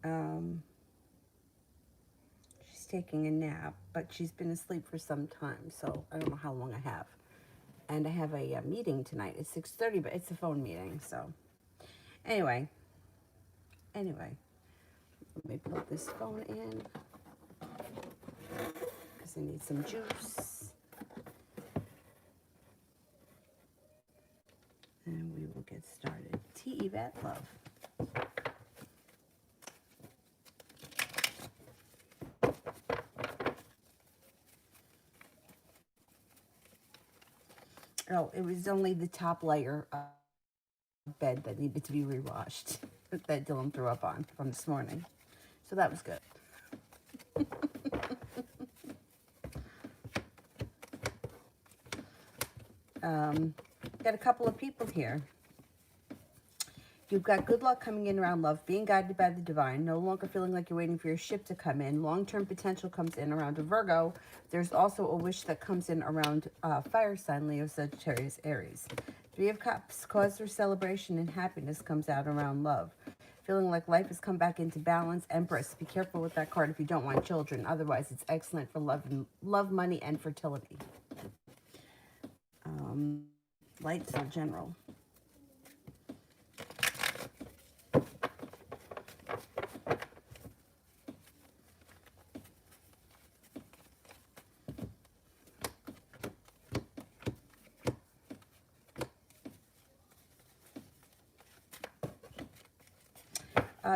Um, she's taking a nap, but she's been asleep for some time, so I don't know how long I have. And I have a meeting tonight at 6:30, but it's a phone meeting, so anyway, anyway, let me put this phone in because I need some juice. And we will get started. Tea, Yvette, love. Oh, it was only the top layer of bed that needed to be rewashed that Dylan threw up on from this morning. So that was good. Got a couple of people here. You've got good luck coming in around love, being guided by the divine, no longer feeling like you're waiting for your ship to come in. Long-term potential comes in around a Virgo. There's also a wish that comes in around fire sign, Leo, Sagittarius, Aries. Three of Cups, cause for celebration and happiness comes out around love. Feeling like life has come back into balance. Empress, be careful with that card if you don't want children. Otherwise, it's excellent for love, money, and fertility. Light, so general.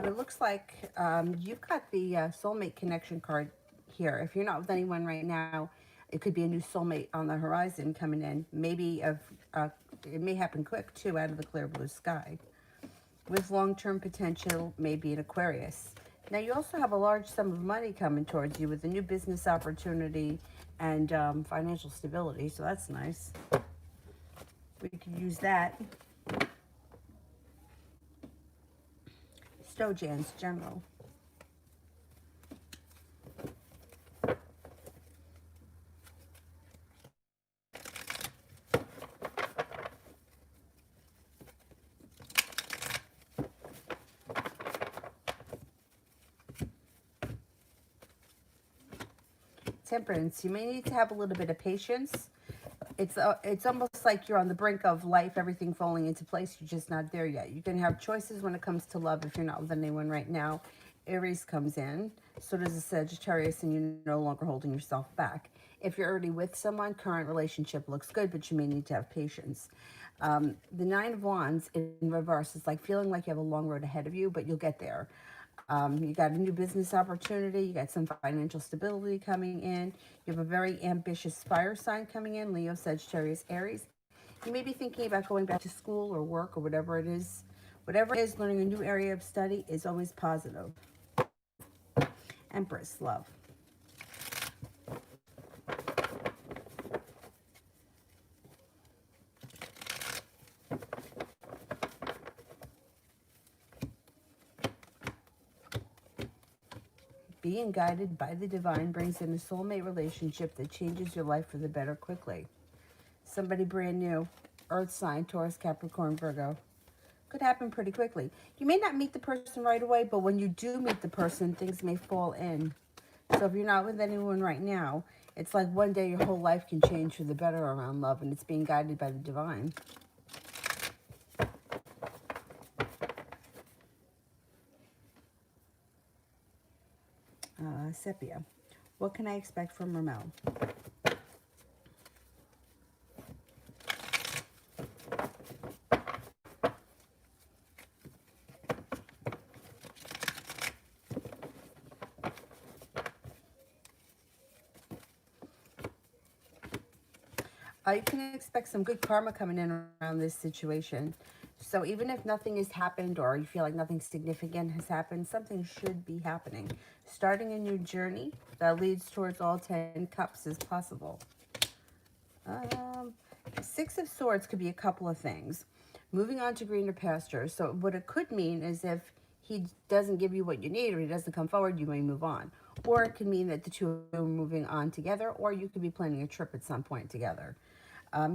It looks like you've got the soulmate connection card here. If you're not with anyone right now, it could be a new soulmate on the horizon coming in. Maybe it may happen quick too, out of the clear blue sky. With long-term potential, maybe an Aquarius. Now you also have a large sum of money coming towards you with a new business opportunity and financial stability. So that's nice. We could use that. Stojans general. Temperance, you may need to have a little bit of patience. It's almost like you're on the brink of life, everything falling into place. You're just not there yet. You can have choices when it comes to love if you're not with anyone right now. Aries comes in, so does a Sagittarius, and you're no longer holding yourself back. If you're already with someone, current relationship looks good, but you may need to have patience. The Nine of Wands in reverse is like feeling like you have a long road ahead of you, but you'll get there. You got a new business opportunity. You got some financial stability coming in. You have a very ambitious fire sign coming in, Leo, Sagittarius, Aries. You may be thinking about going back to school or work or whatever it is. Whatever it is, learning a new area of study is always positive. Empress, love. Being guided by the divine brings in a soulmate relationship that changes your life for the better quickly. Somebody brand new, earth sign, Taurus, Capricorn, Virgo. Could happen pretty quickly. You may not meet the person right away, but when you do meet the person, things may fall in. So if you're not with anyone right now, it's like one day your whole life can change for the better around love, and it's being guided by the divine. Sepia. What can I expect from Ramel? You can expect some good karma coming in around this situation. So even if nothing has happened or you feel like nothing significant has happened, something should be happening. Starting a new journey that leads towards all 10 cups is possible. Six of Swords could be a couple of things. Moving on to greener pastures. So what it could mean is if he doesn't give you what you need or he doesn't come forward, you may move on. Or it could mean that the two are moving on together, or you could be planning a trip at some point together.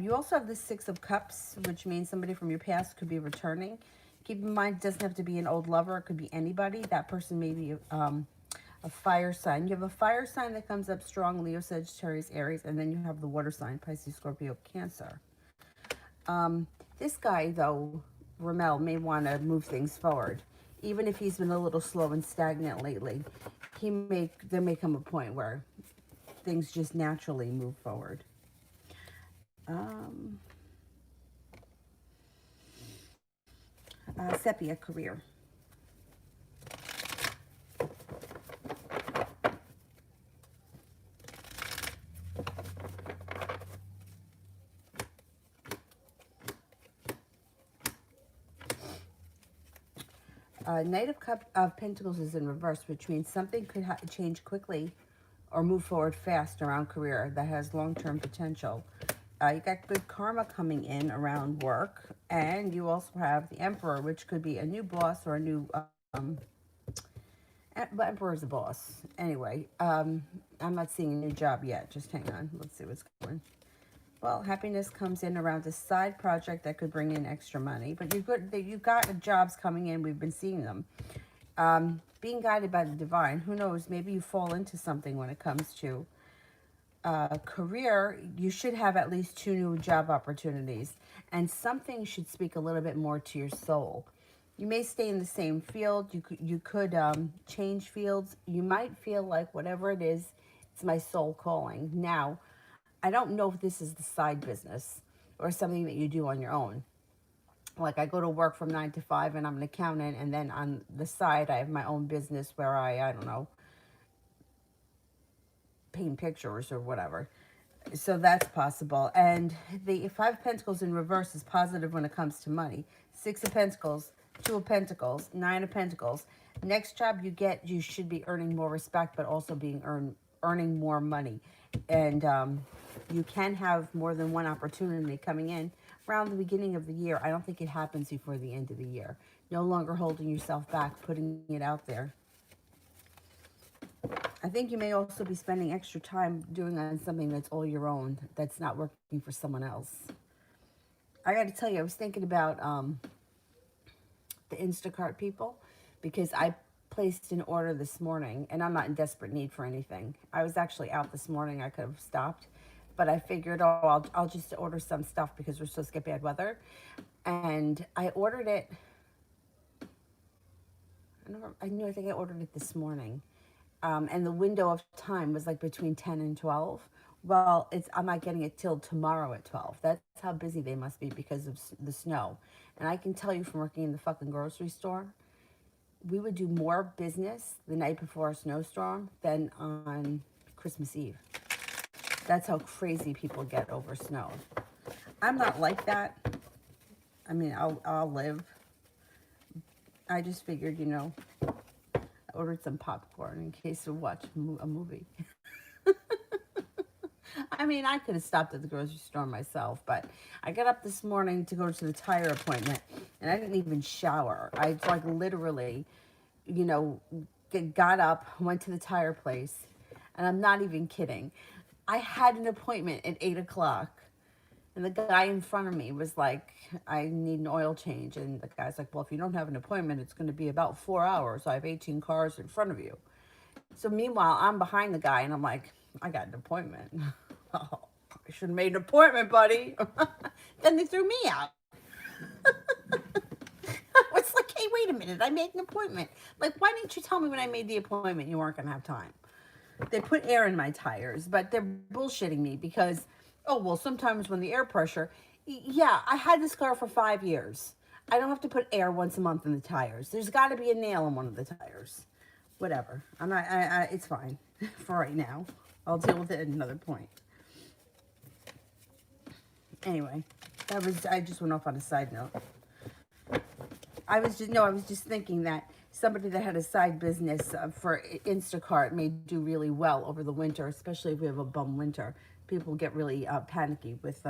You also have the Six of Cups, which means somebody from your past could be returning. Keep in mind, it doesn't have to be an old lover. It could be anybody. That person may be a fire sign. You have a fire sign that comes up strong, Leo, Sagittarius, Aries, and then you have the water sign, Pisces, Scorpio, Cancer. This guy, though, Ramel, may want to move things forward. Even if he's been a little slow and stagnant lately, there may come a point where things just naturally move forward. Sepia, career. Knight of Pentacles is in reverse, which means something could change quickly or move forward fast around career that has long-term potential. You got good karma coming in around work, and you also have the Emperor, which could be a new boss or a new... but Emperor is a boss. Anyway, I'm not seeing a new job yet. Just hang on. Let's see what's going on. Well, happiness comes in around a side project that could bring in extra money. But you've got jobs coming in. We've been seeing them. Being guided by the divine. Who knows? Maybe you fall into something when it comes to career. You should have at least 2 new job opportunities. And something should speak a little bit more to your soul. You may stay in the same field. You could change fields. You might feel like whatever it is, it's my soul calling. Now, I don't know if this is the side business or something that you do on your own. Like I go to work from 9 to 5 and I'm an accountant, and then on the side I have my own business where I don't know, paint pictures or whatever. So that's possible. And the 5 of Pentacles in reverse is positive when it comes to money. 6 of Pentacles, 2 of Pentacles, 9 of Pentacles. Next job you get, you should be earning more respect, but also earning more money. And you can have more than one opportunity coming in around the beginning of the year. I don't think it happens before the end of the year. No longer holding yourself back, putting it out there. I think you may also be spending extra time doing on something that's all your own, that's not working for someone else. I got to tell you, I was thinking about the Instacart people, because I placed an order this morning, and I'm not in desperate need for anything. I was actually out this morning. I could have stopped, but I figured, oh, I'll just order some stuff because we're supposed to get bad weather. And I ordered it. I think I ordered it this morning. And the window of time was like between 10 and 12. Well, I'm not getting it till tomorrow at 12. That's how busy they must be because of the snow. And I can tell you from working in the fucking grocery store, we would do more business the night before a snowstorm than on Christmas Eve. That's how crazy people get over snow. I'm not like that. I mean, I'll live. I just figured, I ordered some popcorn in case of watch a movie. I mean, I could have stopped at the grocery store myself, but I got up this morning to go to the tire appointment, and I didn't even shower. I like literally, got up, went to the tire place, and I'm not even kidding. I had an appointment at 8 o'clock, and the guy in front of me was like, I need an oil change. And the guy's like, well, if you don't have an appointment, it's going to be about 4 hours. I have 18 cars in front of you. So meanwhile, I'm behind the guy, and I'm like, I got an appointment. Oh, I should have made an appointment, buddy. Then they threw me out. It's like, hey, wait a minute. I made an appointment. Like, why didn't you tell me when I made the appointment you weren't going to have time? They put air in my tires, but they're bullshitting me because, oh, well, sometimes when the air pressure, yeah, I had this car for 5 years. I don't have to put air once a month in the tires. There's got to be a nail in one of the tires. Whatever. I'm not, it's fine for right now. I'll deal with it at another point. Anyway, I just went off on a side note. I was just thinking that somebody that had a side business for Instacart may do really well over the winter, especially if we have a bum winter. People get really panicky with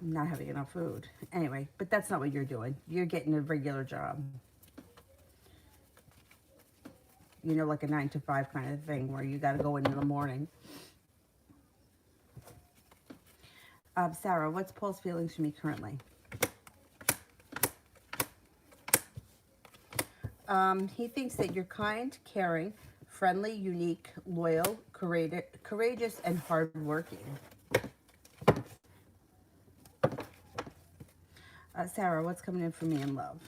not having enough food. Anyway, but that's not what you're doing. You're getting a regular job. Like a 9 to 5 kind of thing where you got to go in the morning. Sarah, what's Paul's feelings for me currently? He thinks that you're kind, caring, friendly, unique, loyal, courageous, and hardworking. Sarah, what's coming in for me in love?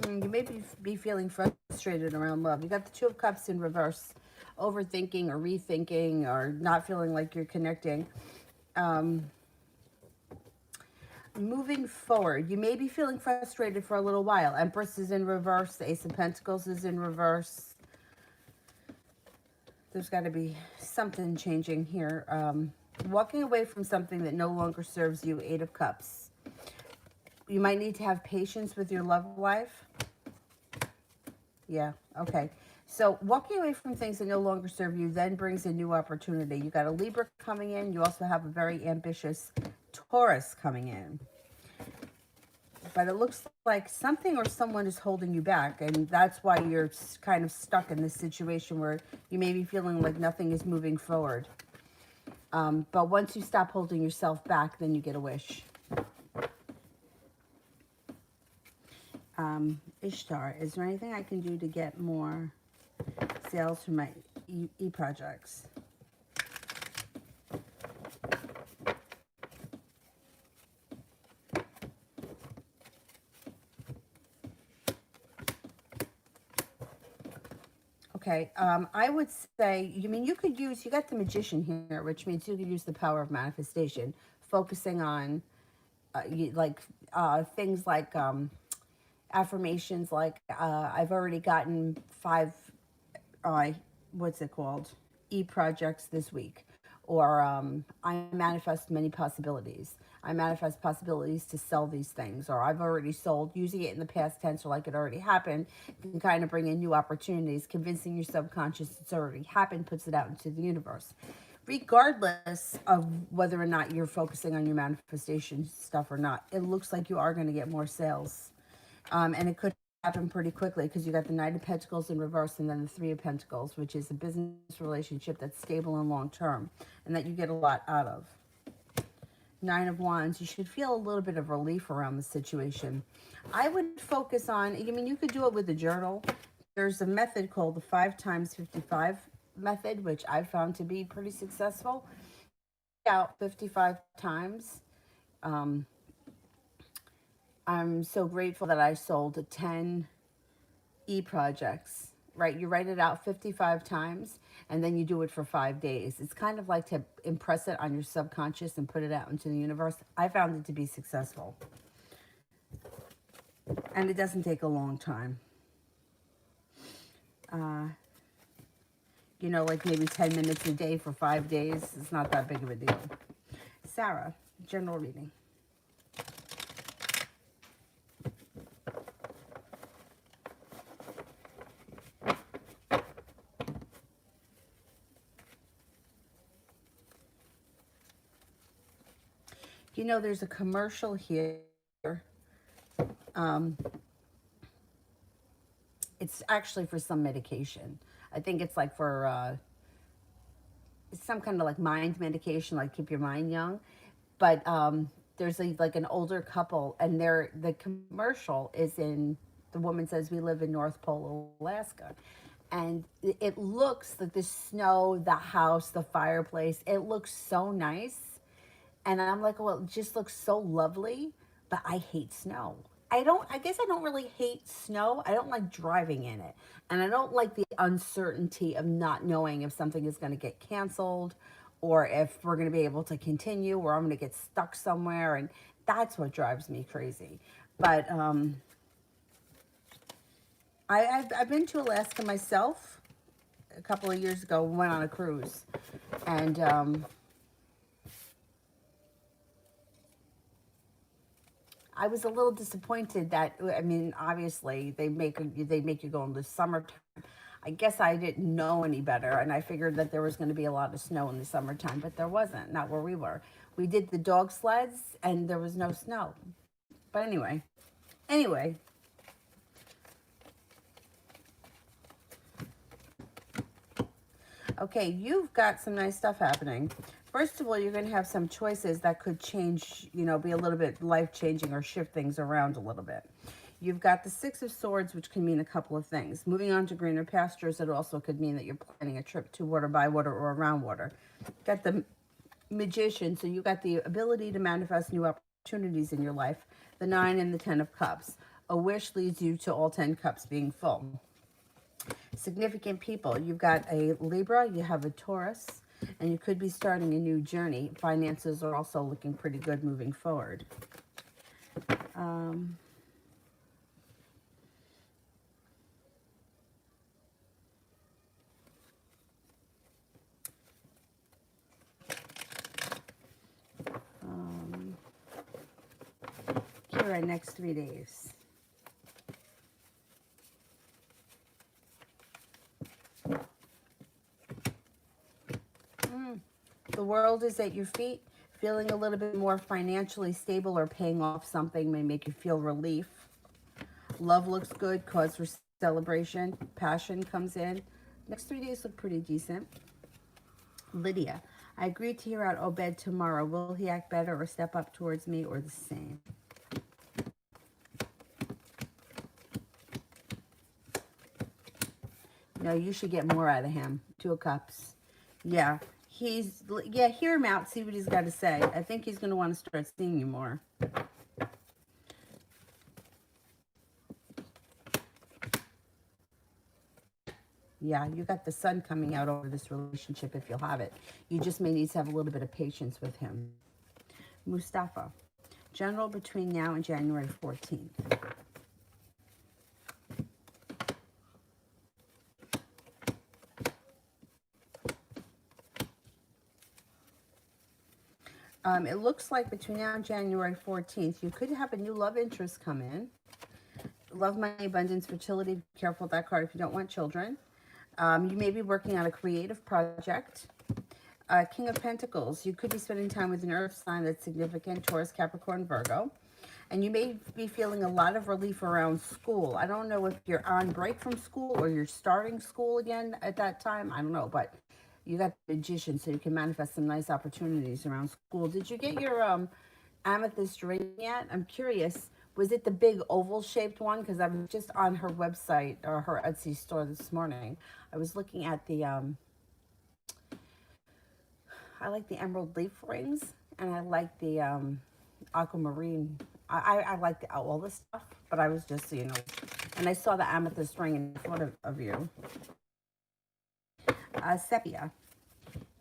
You may be feeling frustrated around love. You got the Two of Cups in reverse, overthinking or rethinking or not feeling like you're connecting. Moving forward, you may be feeling frustrated for a little while. Empress is in reverse. The Ace of Pentacles is in reverse. There's got to be something changing here. Walking away from something that no longer serves you. Eight of Cups. You might need to have patience with your love life. Yeah, okay. So walking away from things that no longer serve you then brings a new opportunity. You got a Libra coming in. You also have a very ambitious Taurus coming in. But it looks like something or someone is holding you back. And that's why you're kind of stuck in this situation where you may be feeling like nothing is moving forward. But once you stop holding yourself back, then you get a wish. Ishtar, is there anything I can do to get more sales for my e-projects? Okay, I would say, you got the Magician here, which means you could use the power of manifestation, focusing on things like affirmations like I've already gotten 5 what's it called, e-projects this week, or I manifest many possibilities. I manifest possibilities to sell these things, or I've already sold. Using it in the past tense or like it already happened can kind of bring in new opportunities. Convincing your subconscious it's already happened puts it out into the universe. Regardless of whether or not you're focusing on your manifestation stuff or not, it looks like you are going to get more sales. And it could happen pretty quickly because you got the Knight of Pentacles in reverse and then the Three of Pentacles, which is a business relationship that's stable and long term and that you get a lot out of. Nine of Wands, you should feel a little bit of relief around the situation. I would focus on, you could do it with a journal. There's a method called the 5 times 55 method, which I found to be pretty successful. Out 55 times. I'm so grateful that I sold 10 e-projects, right? You write it out 55 times and then you do it for 5 days. It's kind of like to impress it on your subconscious and put it out into the universe. I found it to be successful. And it doesn't take a long time. Like maybe 10 minutes a day for 5 days. It's not that big of a deal. Sarah, general reading. There's a commercial here. It's actually for some medication. I think it's like for it's some kind of like mind medication, like keep your mind young. But there's like an older couple, and the commercial is in. The woman says we live in North Pole, Alaska, and it looks like the snow, the house, the fireplace. It looks so nice. And I'm like, well, it just looks so lovely, but I hate snow. I guess I don't really hate snow. I don't like driving in it. And I don't like the uncertainty of not knowing if something is going to get canceled or if we're going to be able to continue or I'm going to get stuck somewhere. And that's what drives me crazy. But I've been to Alaska myself a couple of years ago, went on a cruise. And I was a little disappointed that, obviously they make you go in the summertime. I guess I didn't know any better, and I figured that there was going to be a lot of snow in the summertime, but there wasn't, not where we were. We did the dog sleds and there was no snow. But anyway, okay, you've got some nice stuff happening. First of all, you're going to have some choices that could change, you know, be a little bit life-changing or shift things around a little bit. You've got the Six of Swords, which can mean a couple of things. Moving on to greener pastures, it also could mean that you're planning a trip to water, by water, or around water. Got the Magician, so you got the ability to manifest new opportunities in your life. The 9 and the 10 of Cups. A wish leads you to all 10 cups being full. Significant people. You've got a Libra, you have a Taurus, and you could be starting a new journey. Finances are also looking pretty good moving forward. Kira, next 3 days. The world is at your feet. Feeling a little bit more financially stable or paying off something may make you feel relief. Love looks good. Cause for celebration. Passion comes in. Next 3 days look pretty decent. Lydia, I agreed to hear out Obed tomorrow. Will he act better or step up towards me or the same? No, you should get more out of him. 2 of Cups. Yeah. Hear him out, see what he's got to say. I think he's going to want to start seeing you more. Yeah, you got the sun coming out over this relationship if you'll have it. You just may need to have a little bit of patience with him. Mustafa, general between now and January 14th. It looks like between now and January 14th, you could have a new love interest come in. Love, money, abundance, fertility. Be careful with that card if you don't want children. You may be working on a creative project. King of Pentacles. You could be spending time with an earth sign that's significant. Taurus, Capricorn, Virgo. And you may be feeling a lot of relief around school. I don't know if you're on break from school or you're starting school again at that time. I don't know, but you got the Magician, so you can manifest some nice opportunities around school. Did you get your amethyst ring yet? I'm curious. Was it the big oval-shaped one? Because I was just on her website or her Etsy store this morning. I was looking at the, I like the emerald leaf rings, and I like the aquamarine. I like all this stuff, but I was just, you know, and I saw the amethyst ring and thought of you. Sepia,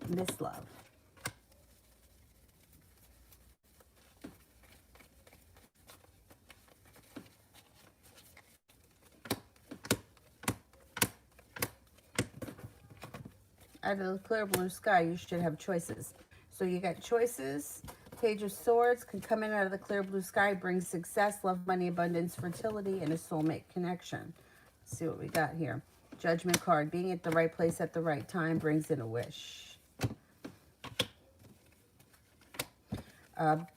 Miss Love. Out of the clear blue sky, you should have choices. So you got choices. Page of Swords can come in out of the clear blue sky, brings success, love, money, abundance, fertility, and a soulmate connection. Let's see what we got here. Judgment card. Being at the right place at the right time brings in a wish.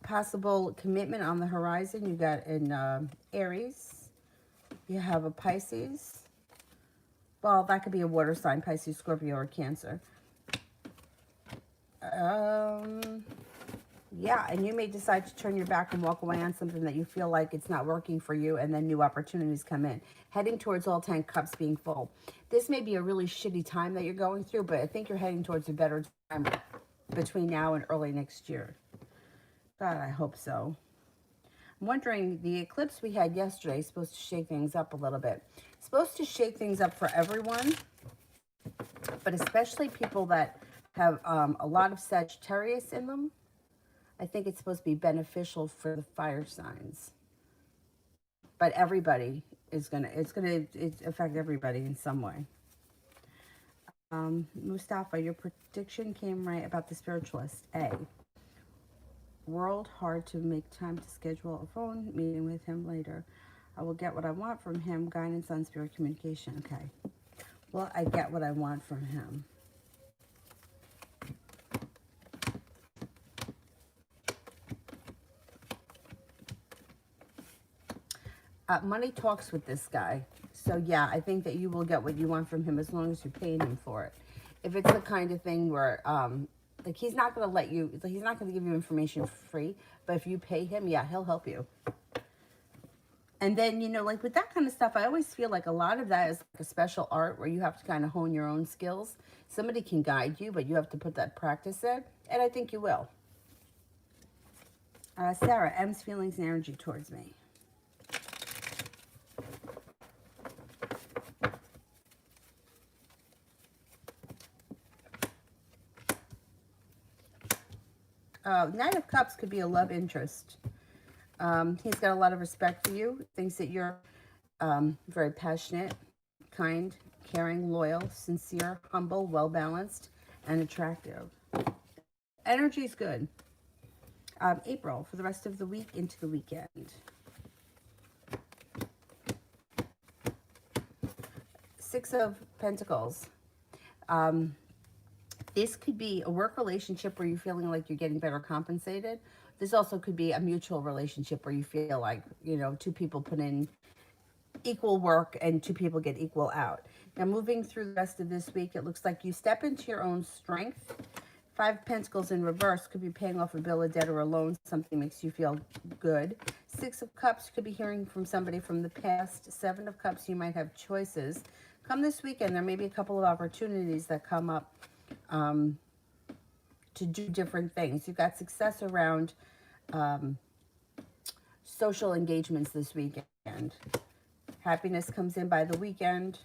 Possible commitment on the horizon. You got in Aries. You have a Pisces. Well, that could be a water sign, Pisces, Scorpio, or Cancer. Yeah, and you may decide to turn your back and walk away on something that you feel like it's not working for you, and then new opportunities come in. Heading towards all 10 cups being full. This may be a really shitty time that you're going through, but I think you're heading towards a better time between now and early next year. God, I hope so. I'm wondering, the eclipse we had yesterday is supposed to shake things up a little bit. It's supposed to shake things up for everyone, but especially people that have a lot of Sagittarius in them. I think it's supposed to be beneficial for the fire signs. But everybody is it's gonna affect everybody in some way. Mustafa, your prediction came right about the spiritualist. A. World, hard to make time to schedule a phone meeting with him later. I will get what I want from him. Guidance on spirit communication. Okay. Well, I get what I want from him. Money talks with this guy. So yeah, I think that you will get what you want from him as long as you're paying him for it. If it's the kind of thing where, like he's not going to let you, like he's not going to give you information for free, but if you pay him, yeah, he'll help you. And then, you know, like with that kind of stuff, I always feel like a lot of that is like a special art where you have to kind of hone your own skills. Somebody can guide you, but you have to put that practice in, and I think you will. Sarah, M's feelings and energy towards me. Knight of Cups could be a love interest. He's got a lot of respect for you, thinks that you're very passionate, kind, caring, loyal, sincere, humble, well-balanced, and attractive. Energy is good. April, for the rest of the week into the weekend. Six of Pentacles. This could be a work relationship where you're feeling like you're getting better compensated. This also could be a mutual relationship where you feel like, you know, two people put in equal work and two people get equal out. Now, moving through the rest of this week, it looks like you step into your own strength. Five of Pentacles in reverse could be paying off a bill, a debt, or a loan. Something makes you feel good. Six of Cups could be hearing from somebody from the past. Seven of Cups, you might have choices. Come this weekend, there may be a couple of opportunities that come up to do different things. You've got success around social engagements this weekend. Happiness comes in by the weekend.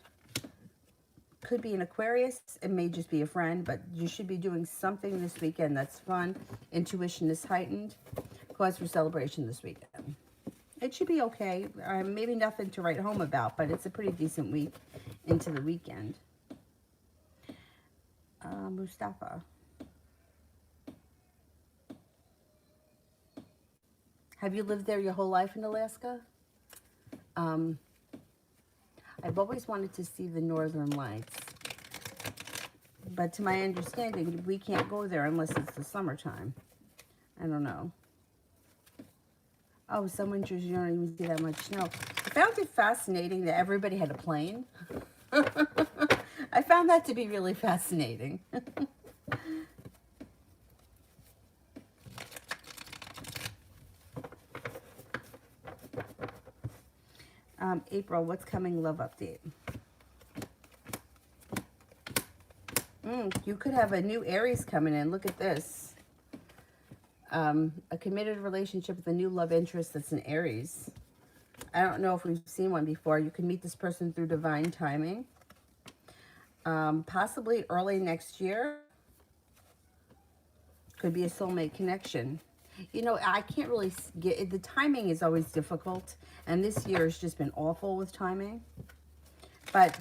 Could be an Aquarius. It may just be a friend, but you should be doing something this weekend that's fun. Intuition is heightened. Cause for celebration this weekend. It should be okay. Maybe nothing to write home about, but it's a pretty decent week into the weekend. Mustafa. Have you lived there your whole life in Alaska? I've always wanted to see the Northern Lights. But to my understanding, we can't go there unless it's the summertime. I don't know. Oh, some winters you don't even see that much snow. I found it fascinating that everybody had a plane. I found that to be really fascinating. April, what's coming? Love update. You could have a new Aries coming in. Look at this. A committed relationship with a new love interest that's an Aries. I don't know if we've seen one before. You can meet this person through divine timing. Possibly early next year. Could be a soulmate connection. You know, I can't really get, the timing is always difficult. And this year has just been awful with timing. But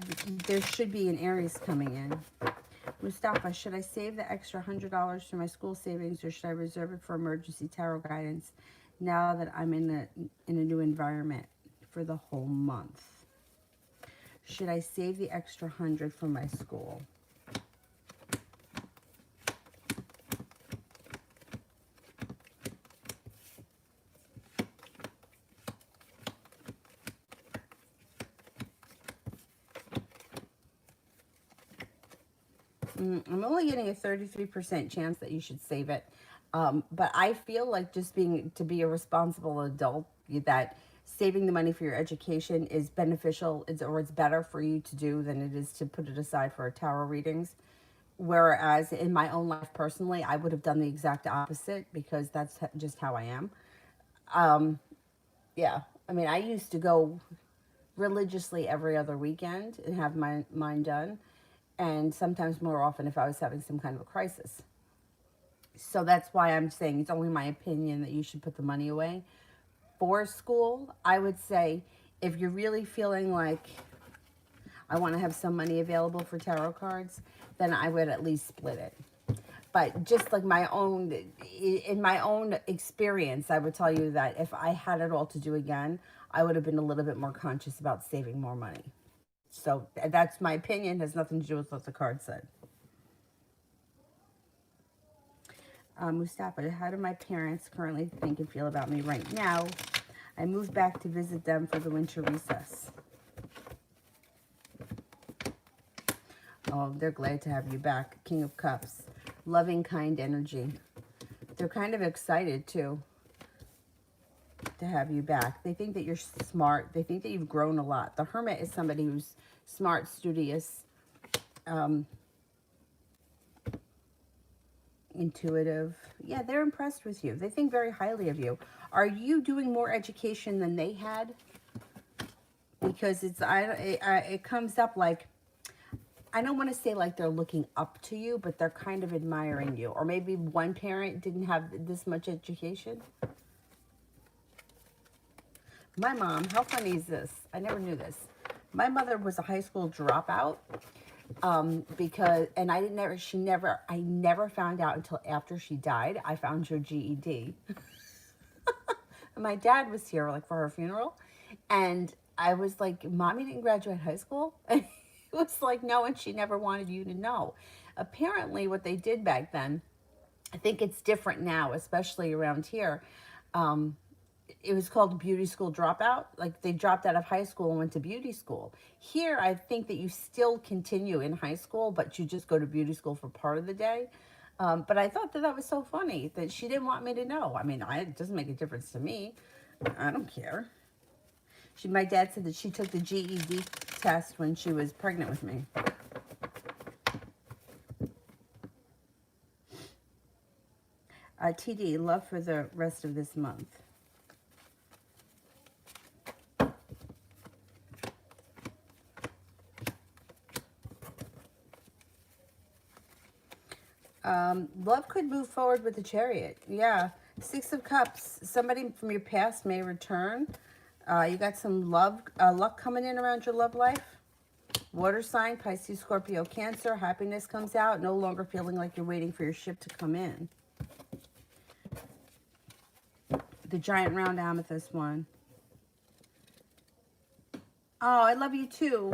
there should be an Aries coming in. Mustafa, should I save the extra $100 for my school savings, or should I reserve it for emergency tarot guidance now that I'm in a new environment for the whole month? Should I save the extra 100 for my school? I'm only getting a 33% chance that you should save it. But I feel like just to be a responsible adult, that saving the money for your education is beneficial, or it's better for you to do than it is to put it aside for tarot readings. Whereas in my own life personally, I would have done the exact opposite because that's just how I am. Yeah, I mean, I used to go religiously every other weekend and have mine done. And sometimes more often if I was having some kind of a crisis. So that's why I'm saying it's only my opinion that you should put the money away. For school, I would say if you're really feeling like I want to have some money available for tarot cards, then I would at least split it. But just like in my own experience, I would tell you that if I had it all to do again, I would have been a little bit more conscious about saving more money. So that's my opinion. It has nothing to do with what the card said. Mustafa, how do my parents currently think and feel about me right now? I moved back to visit them for the winter recess. Oh, they're glad to have you back. King of Cups. Loving, kind energy. They're kind of excited, too, to have you back. They think that you're smart. They think that you've grown a lot. The Hermit is somebody who's smart, studious, intuitive. Yeah, they're impressed with you. They think very highly of you. Are you doing more education than they had? Because it comes up like, I don't want to say like they're looking up to you, but they're kind of admiring you. Or maybe one parent didn't have this much education. My mom, how funny is this? I never knew this. My mother was a high school dropout. Because, and I never found out until after she died. I found her GED. My dad was here like for her funeral, and I was like, Mommy didn't graduate high school? And he was like, no, and she never wanted you to know. Apparently what they did back then, I think it's different now, especially around here. It was called beauty school dropout. Like they dropped out of high school and went to beauty school. Here, I think that you still continue in high school, but you just go to beauty school for part of the day. But I thought that that was so funny that she didn't want me to know. I mean, it doesn't make a difference to me. I don't care. My dad said that she took the GED test when she was pregnant with me. TD, love for the rest of this month. Love could move forward with the Chariot. Yeah. Six of Cups. Somebody from your past may return. You got some luck coming in around your love life. Water sign, Pisces, Scorpio, Cancer. Happiness comes out. No longer feeling like you're waiting for your ship to come in. The giant round amethyst one. Oh, I love you too.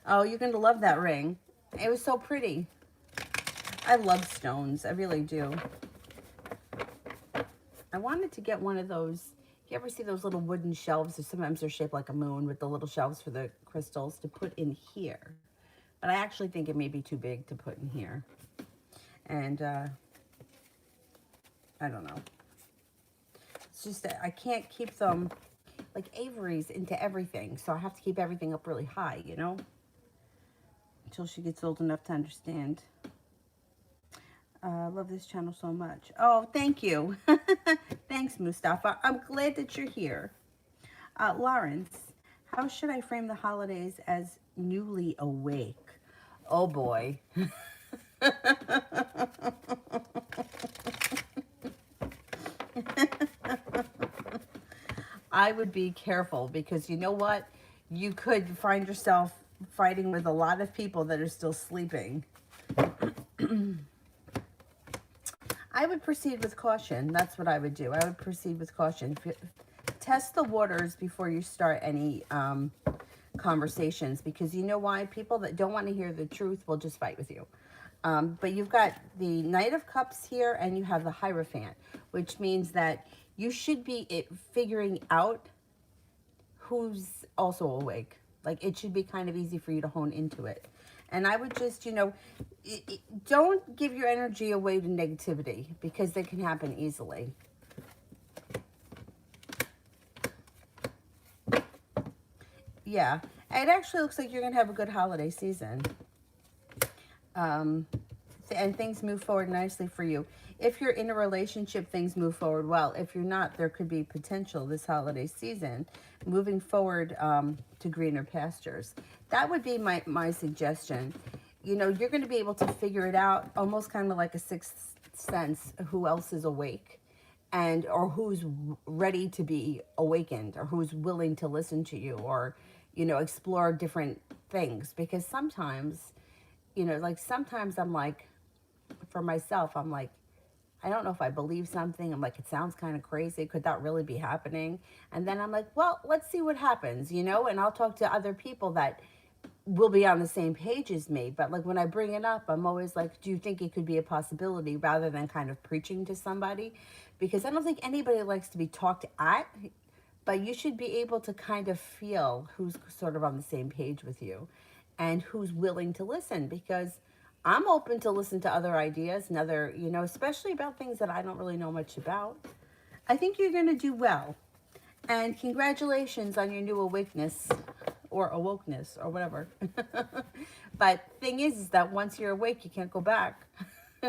Oh, you're going to love that ring. It was so pretty. I love stones. I really do. I wanted to get one of those. You ever see those little wooden shelves? Or sometimes they're shaped like a moon with the little shelves for the crystals to put in here. But I actually think it may be too big to put in here. And I don't know. It's just that I can't keep them like Avery's into everything. So I have to keep everything up really high, you know? Until she gets old enough to understand. I love this channel so much. Oh, thank you. Thanks, Mustafa. I'm glad that you're here. Lawrence, how should I frame the holidays as newly awake? Oh, boy. I would be careful because you know what? You could find yourself fighting with a lot of people that are still sleeping. I would proceed with caution. That's what I would do. I would proceed with caution. Test the waters before you start any conversations, because you know why? People that don't want to hear the truth will just fight with you. But you've got the Knight of Cups here, and you have the Hierophant, which means that you should be figuring out who's also awake. Like, it should be kind of easy for you to hone into it. And I would just, you know, don't give your energy away to negativity, because that can happen easily. Yeah, it actually looks like you're going to have a good holiday season. And things move forward nicely for you. If you're in a relationship, things move forward well. If you're not, there could be potential this holiday season moving forward to greener pastures. That would be my suggestion. You know, you're going to be able to figure it out almost kind of like a sixth sense, who else is awake or who's ready to be awakened, or who's willing to listen to you, or, you know, explore different things. Because sometimes, you know, like sometimes I'm like, for myself, I'm like, I don't know if I believe something. I'm like, it sounds kind of crazy. Could that really be happening? And then I'm like, well, let's see what happens, you know? And I'll talk to other people that will be on the same page as me. But like when I bring it up, I'm always like, do you think it could be a possibility, rather than kind of preaching to somebody? because I don't think anybody likes to be talked at, but you should be able to kind of feel who's sort of on the same page with you and who's willing to listen, because I'm open to listen to other ideas and other, especially about things that I don't really know much about. I think you're going to do well. And congratulations on your new awakeness or awokeness or whatever. But thing is that once you're awake, you can't go back.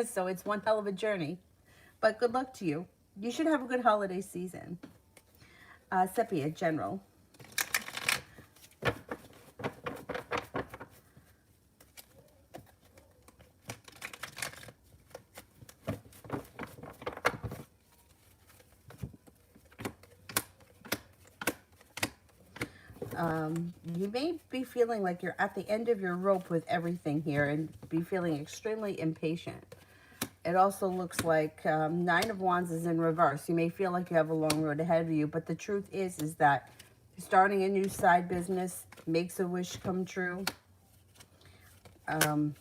So it's one hell of a journey. But good luck to you. You should have a good holiday season. Sepia, general. You may be feeling like you're at the end of your rope with everything here and be feeling extremely impatient. It also looks like Nine of Wands is in reverse. You may feel like you have a long road ahead of you, but the truth is that starting a new side business makes a wish come true. You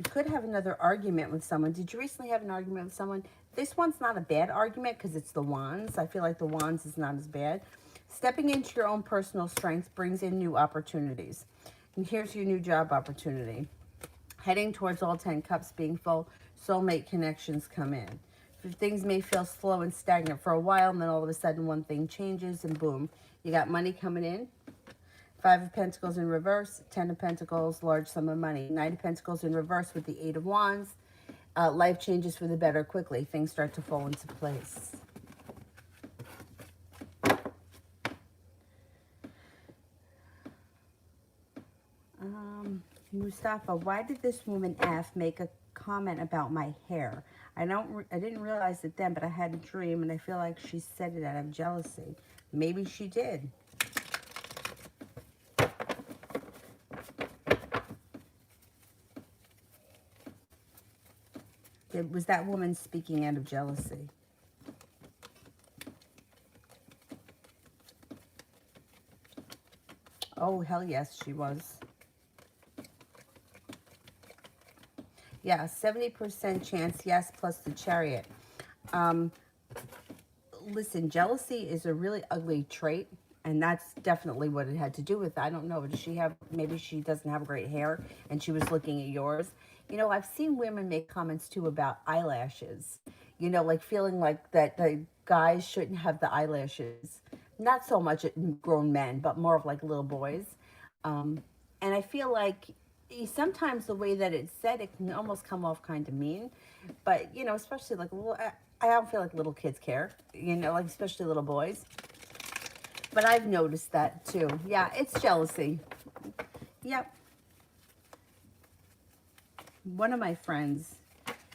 could have another argument with someone. Did you recently have an argument with someone? This one's not a bad argument because it's the Wands. I feel like the Wands is not as bad. Stepping into your own personal strength brings in new opportunities. And here's your new job opportunity. Heading towards all 10 cups being full, soulmate connections come in. Things may feel slow and stagnant for a while, and then all of a sudden one thing changes and boom, you got money coming in. 5 of Pentacles in reverse, 10 of Pentacles, large sum of money. 9 of Pentacles in reverse with the 8 of Wands. Life changes for the better quickly. Things start to fall into place. Mustafa, why did this woman F make a comment about my hair? I didn't realize it then, but I had a dream and I feel like she said it out of jealousy. Maybe she did. Was that woman speaking out of jealousy? Oh, hell yes, she was. Yeah, 70% chance, yes, plus the Chariot. Listen, jealousy is a really ugly trait, and that's definitely what it had to do with. I don't know, does she have, maybe she doesn't have great hair, and she was looking at yours. I've seen women make comments, too, about eyelashes. Like feeling like that the guys shouldn't have the eyelashes. Not so much at grown men, but more of like little boys. And I feel like sometimes the way that it's said, it can almost come off kind of mean. But, especially like, I don't feel like little kids care, like especially little boys. But I've noticed that too. Yeah, it's jealousy. Yep. One of my friends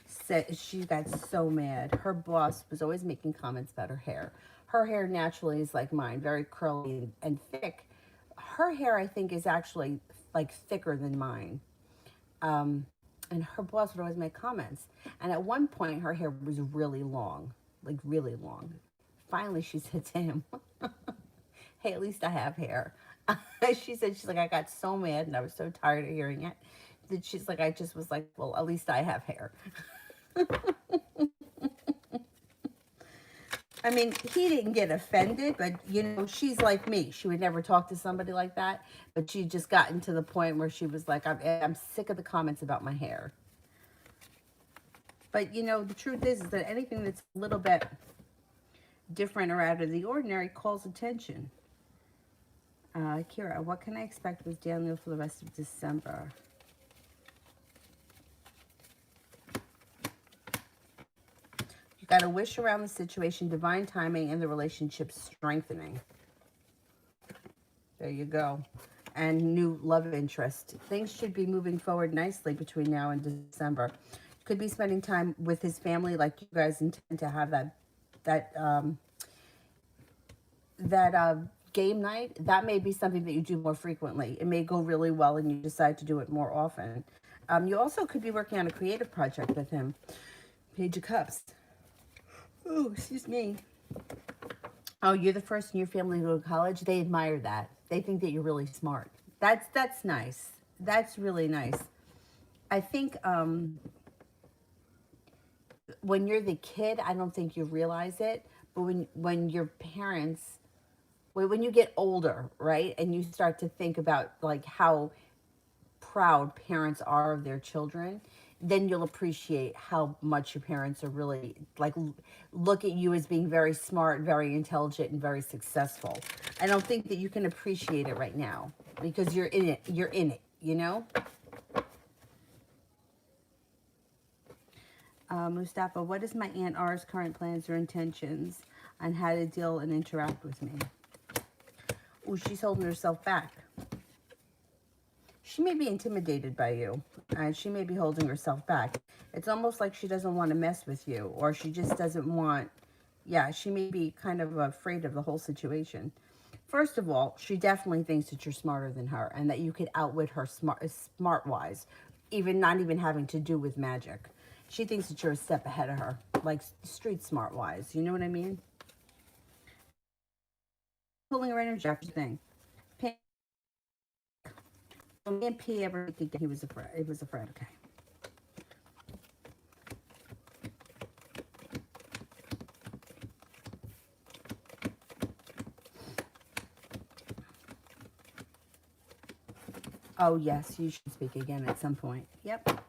said she got so mad. Her boss was always making comments about her hair. Her hair naturally is like mine, very curly and thick. Her hair, I think, is actually like thicker than mine. And her boss would always make comments. And at one point, her hair was really long, like really long. Finally, she said to him, hey, at least I have hair. She's like, I got so mad and I was so tired of hearing it that she's like, I just was like, well, at least I have hair. I mean, he didn't get offended, but, she's like me. She would never talk to somebody like that. But she just gotten to the point where she was like, I'm sick of the comments about my hair. But, the truth is that anything that's a little bit different or out of the ordinary calls attention. Kira, what can I expect with Daniel for the rest of December? You got a wish around the situation, divine timing, and the relationship strengthening. There you go. And new love interest. Things should be moving forward nicely between now and December. Could be spending time with his family, like you guys intend to have that game night. That may be something that you do more frequently. It may go really well and you decide to do it more often. You also could be working on a creative project with him. Page of Cups. Oh, excuse me. Oh, you're the first in your family to go to college? They admire that. They think that you're really smart. That's nice. That's really nice. I think when you're the kid, I don't think you realize it. But when your parents, when you get older, right, and you start to think about like how proud parents are of their children, then you'll appreciate how much your parents are really like look at you as being very smart, very intelligent, and very successful. I don't think that you can appreciate it right now because you're in it. You're in it, you know? Mustafa, what is my Aunt R's current plans or intentions on how to deal and interact with me? Oh, she's holding herself back. She may be intimidated by you, and she may be holding herself back. It's almost like she doesn't want to mess with you, or she just doesn't want, yeah, she may be kind of afraid of the whole situation. First of all, she definitely thinks that you're smarter than her and that you could outwit her smart wise, even not even having to do with magic. She thinks that you're a step ahead of her, like street smart wise. You know what I mean? Pulling her energy after thing. When me and P ever together, he was a friend. It was a friend. Okay. Oh yes, you should speak again at some point. Yep.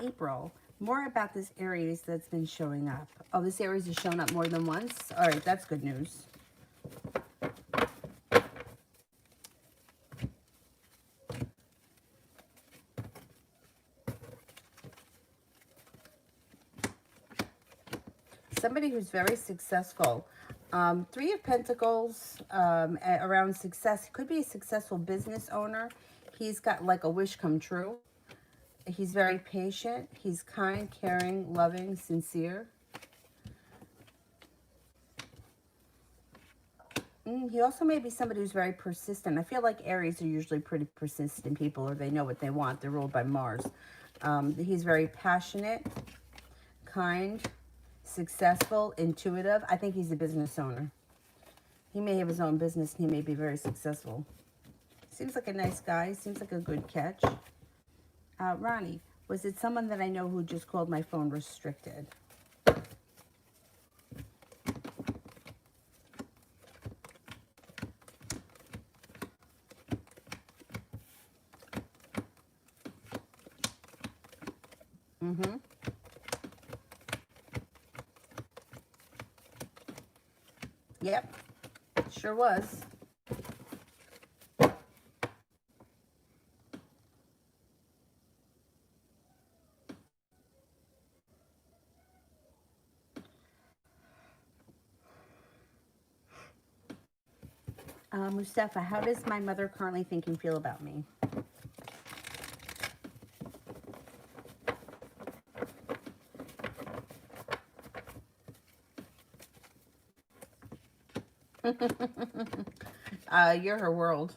April. More about this Aries that's been showing up. Oh, this Aries has shown up more than once. All right, that's good news. Somebody who's very successful. Three of Pentacles around success. Could be a successful business owner. He's got like a wish come true. He's very patient. He's kind, caring, loving, sincere. He also may be somebody who's very persistent. I feel like Aries are usually pretty persistent people, or they know what they want. They're ruled by Mars. He's very passionate, kind, successful, intuitive. I think he's a business owner. He may have his own business and he may be very successful. Seems like a nice guy. Seems like a good catch. Ronnie, was it someone that I know who just called my phone restricted? Mm-hmm. Yep, sure was. Mustafa, how does my mother currently think and feel about me? You're her world.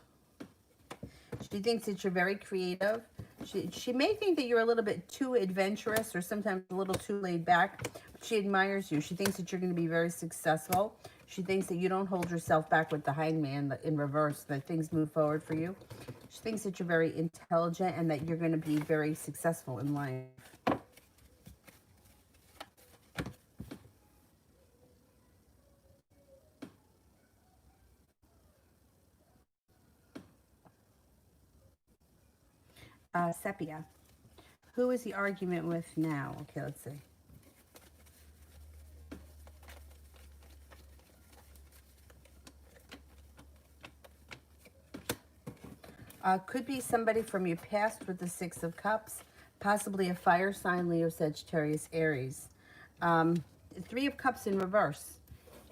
She thinks that you're very creative. She may think that you're a little bit too adventurous or sometimes a little too laid back. She admires you. She thinks that you're going to be very successful. She thinks that you don't hold yourself back with the hangman in reverse, that things move forward for you. She thinks that you're very intelligent and that you're going to be very successful in life. Sepia. Who is the argument with now? Okay, let's see. Could be somebody from your past with the Six of Cups, possibly a fire sign, Leo, Sagittarius, Aries. Three of Cups in reverse.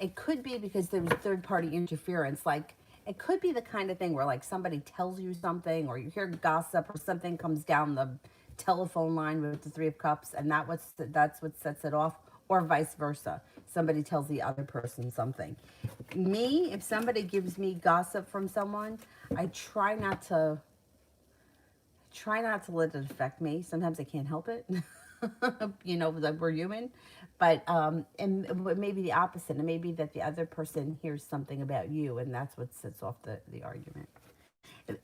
It could be because there was third-party interference. Like, it could be the kind of thing where, like, somebody tells you something or you hear gossip or something comes down the telephone line with the Three of Cups, and that's what sets it off, or vice versa. Somebody tells the other person something. Me, if somebody gives me gossip from someone, I try not to let it affect me. Sometimes I can't help it. You know, like we're human. But maybe the opposite. It may be that the other person hears something about you, and that's what sets off the argument.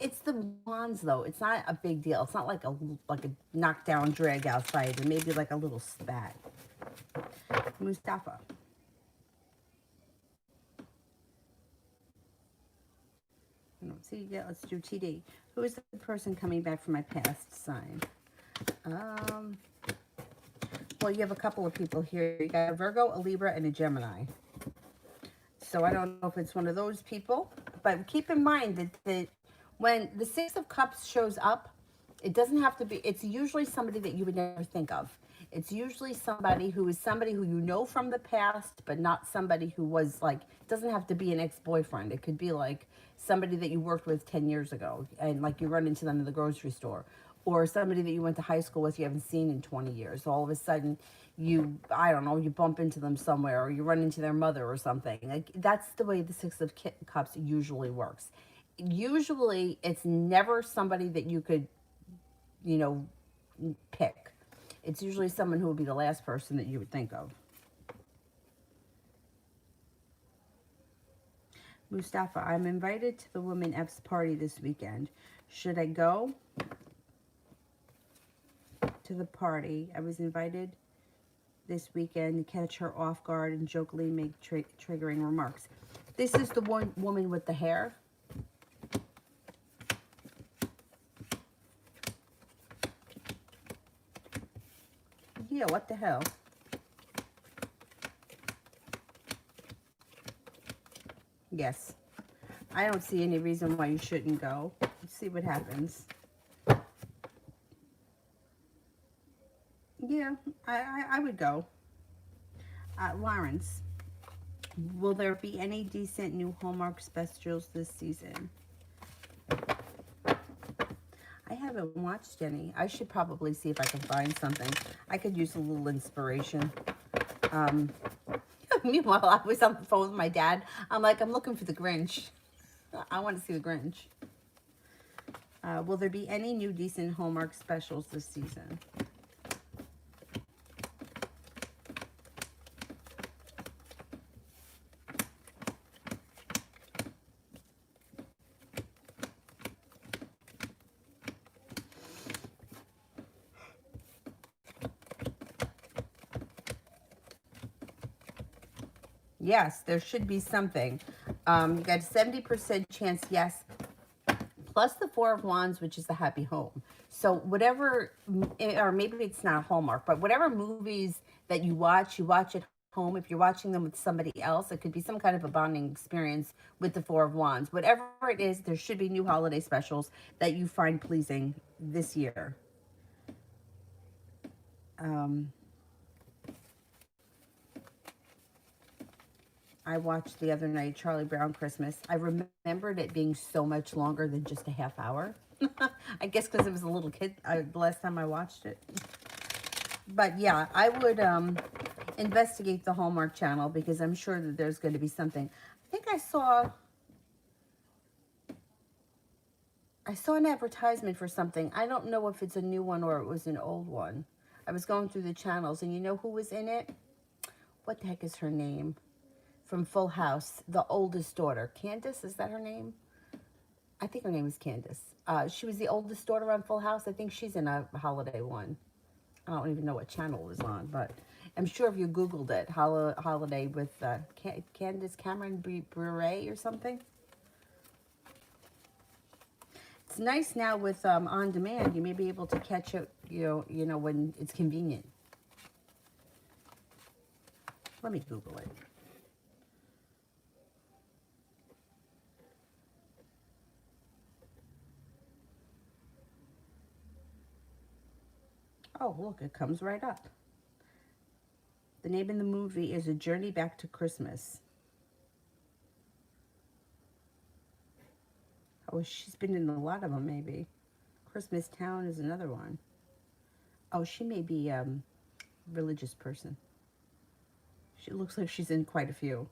It's the wands though. It's not a big deal. It's not like a knockdown drag out fight, or maybe like a little spat. Mustafa. I don't see yet. Let's do TD. Who is the person coming back from my past sign? Well, you have a couple of people here. You got a Virgo, a Libra, and a Gemini. So I don't know if it's one of those people, but keep in mind that when the Six of Cups shows up, it doesn't have to be, it's usually somebody that you would never think of. It's usually somebody who you know from the past, but not somebody who was like, it doesn't have to be an ex-boyfriend. It could be like somebody that you worked with 10 years ago and like you run into them in the grocery store, or somebody that you went to high school with you haven't seen in 20 years. All of a sudden I don't know, you bump into them somewhere, or you run into their mother or something. Like that's the way the Six of Cups usually works. Usually it's never somebody that you could, you know, pick. It's usually someone who would be the last person that you would think of. Mustafa, I'm invited to the Woman F's party this weekend. Should I go to the party? I was invited this weekend to catch her off guard and jokingly make triggering remarks. This is the one woman with the hair. Yeah, what the hell? Yes. I don't see any reason why you shouldn't go. Let's see what happens. Yeah, I would go. Lawrence, will there be any decent new Hallmark specials this season? I haven't watched any. I should probably see if I can find something. I could use a little inspiration. Meanwhile, I was on the phone with my dad. I'm like, I'm looking for the Grinch. I want to see the Grinch. Will there be any new decent Hallmark specials this season? Yes, there should be something. You got a 70% chance, yes, plus the Four of Wands, which is the happy home. So whatever, or maybe it's not Hallmark, but whatever movies that you watch at home. If you're watching them with somebody else, it could be some kind of a bonding experience with the Four of Wands. Whatever it is, there should be new holiday specials that you find pleasing this year. I watched the other night Charlie Brown Christmas. I remembered it being so much longer than just a half hour. I guess because it was a little kid the last time I watched it. But yeah, I would investigate the Hallmark Channel because I'm sure that there's going to be something. I think I saw an advertisement for something. I don't know if it's a new one or it was an old one. I was going through the channels, and you know who was in it? What the heck is her name? From Full House, the oldest daughter. Candace, is that her name? I think her name is Candace. She was the oldest daughter on Full House. I think she's in a holiday one. I don't even know what channel it was on, but I'm sure if you Googled it, holiday with Candace Cameron Bure or something. It's nice now with on demand. You may be able to catch it, you know, when it's convenient. Let me Google it. Oh, look, it comes right up. The name of the movie is A Journey Back to Christmas. Oh, she's been in a lot of them, maybe. Christmas Town is another one. Oh, she may be a religious person. She looks like she's in quite a few.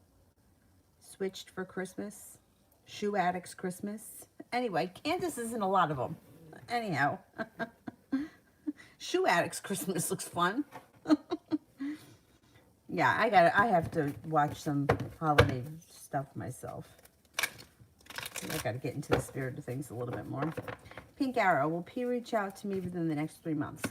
Switched for Christmas. Shoe Addicts Christmas. Anyway, Candace is in a lot of them. Anyhow. Shoe Addicts Christmas looks fun. Yeah, I have to watch some holiday stuff myself. I got to get into the spirit of things a little bit more. Pink Arrow, will P reach out to me within the next 3 months?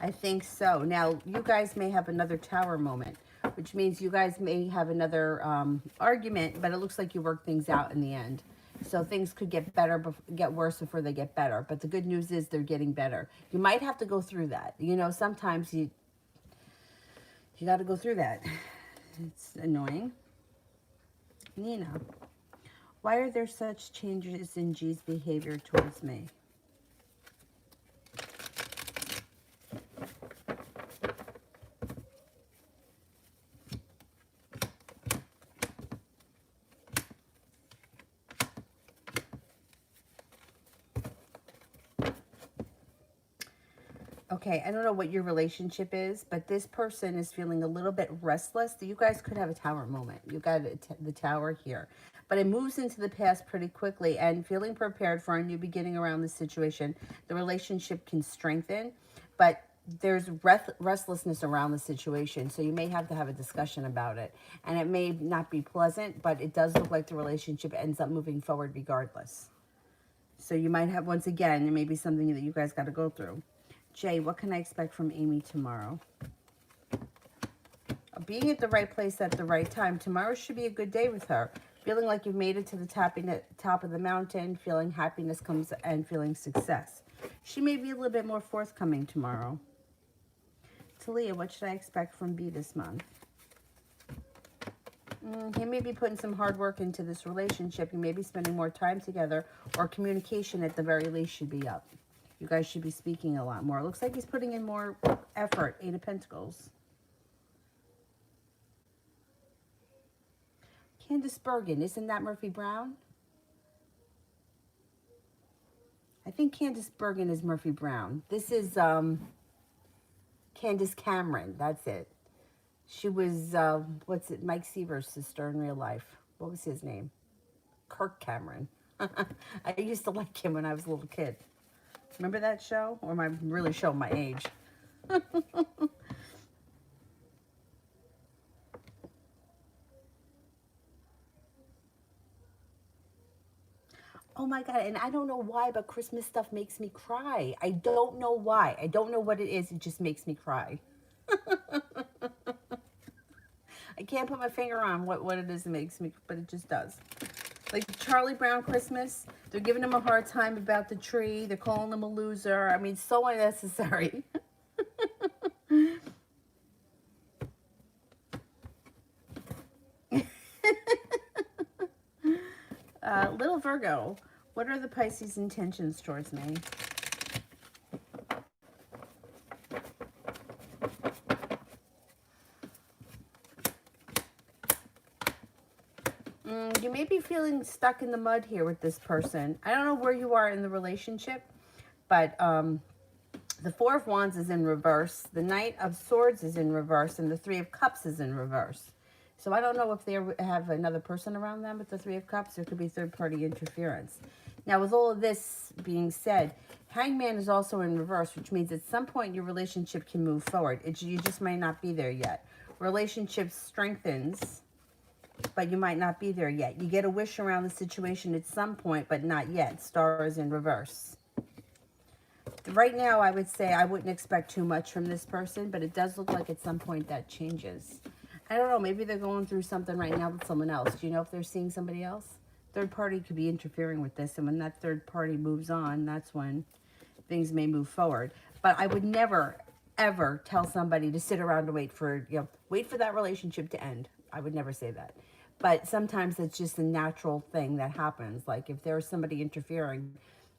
I think so. Now, you guys may have another tower moment, which means you guys may have another argument, but it looks like you work things out in the end. So things could get better, get worse before they get better. But the good news is they're getting better. You might have to go through that. You know, sometimes you got to go through that. It's annoying. Nina, why are there such changes in G's behavior towards me? Okay, I don't know what your relationship is, but this person is feeling a little bit restless. You guys could have a tower moment. You got the tower here. But it moves into the past pretty quickly, and feeling prepared for a new beginning around this situation. The relationship can strengthen, but there's restlessness around the situation, so you may have to have a discussion about it. And it may not be pleasant, but it does look like the relationship ends up moving forward regardless. So you might have, once again, it may be something that you guys got to go through. Jay, what can I expect from Amy tomorrow? Being at the right place at the right time. Tomorrow should be a good day with her. Feeling like you've made it to the top of the mountain. Feeling happiness comes and feeling success. She may be a little bit more forthcoming tomorrow. Talia, what should I expect from B this month? He may be putting some hard work into this relationship. You may be spending more time together, or communication at the very least should be up. You guys should be speaking a lot more. It looks like he's putting in more effort. 8 of Pentacles. Candice Bergen. Isn't that Murphy Brown? I think Candice Bergen is Murphy Brown. This is Candice Cameron. That's it. She was, Mike Seaver's sister in real life. What was his name? Kirk Cameron. I used to like him when I was a little kid. Remember that show? Or am I really showing my age? Oh my God, and I don't know why, but Christmas stuff makes me cry. I don't know why. I don't know what it is. It just makes me cry. I can't put my finger on what it is that makes me, but it just does. Like Charlie Brown Christmas, they're giving him a hard time about the tree. They're calling him a loser. I mean, so unnecessary. Little Virgo, what are the Pisces' intentions towards me? You may be feeling stuck in the mud here with this person. I don't know where you are in the relationship, but the Four of Wands is in reverse. The Knight of Swords is in reverse, and the Three of Cups is in reverse. So I don't know if they have another person around them with the Three of Cups. There could be third-party interference. Now, with all of this being said, Hangman is also in reverse, which means at some point your relationship can move forward. You just might not be there yet. Relationship strengthens, but you might not be there yet. You get a wish around the situation at some point, but not yet. Star is in reverse. Right now, I would say I wouldn't expect too much from this person, but it does look like at some point that changes. I don't know. Maybe they're going through something right now with someone else. Do you know if they're seeing somebody else? Third party could be interfering with this, and when that third party moves on, that's when things may move forward. But I would never, ever tell somebody to sit around and wait for that relationship to end. I would never say that. But sometimes it's just a natural thing that happens. Like if there's somebody interfering,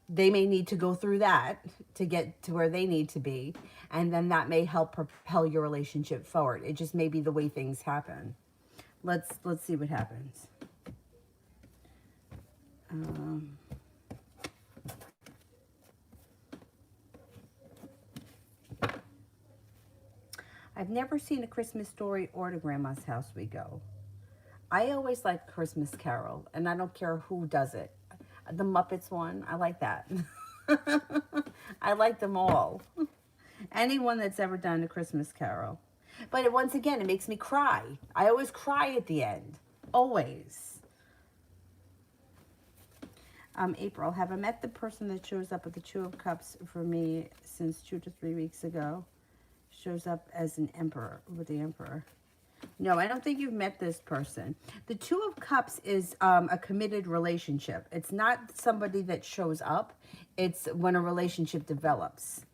they may need to go through that to get to where they need to be. And then that may help propel your relationship forward. It just may be the way things happen. Let's see what happens. I've never seen A Christmas Story or To Grandma's House We Go. I always like Christmas Carol, and I don't care who does it. The Muppets one, I like that. I like them all. Anyone that's ever done a Christmas Carol. But once again, it makes me cry. I always cry at the end. Always. April, have I met the person that shows up with the Two of Cups for me since 2 to 3 weeks ago? Shows up as an emperor, with the emperor. No, I don't think you've met this person. The Two of Cups is a committed relationship. It's not somebody that shows up. It's when a relationship develops.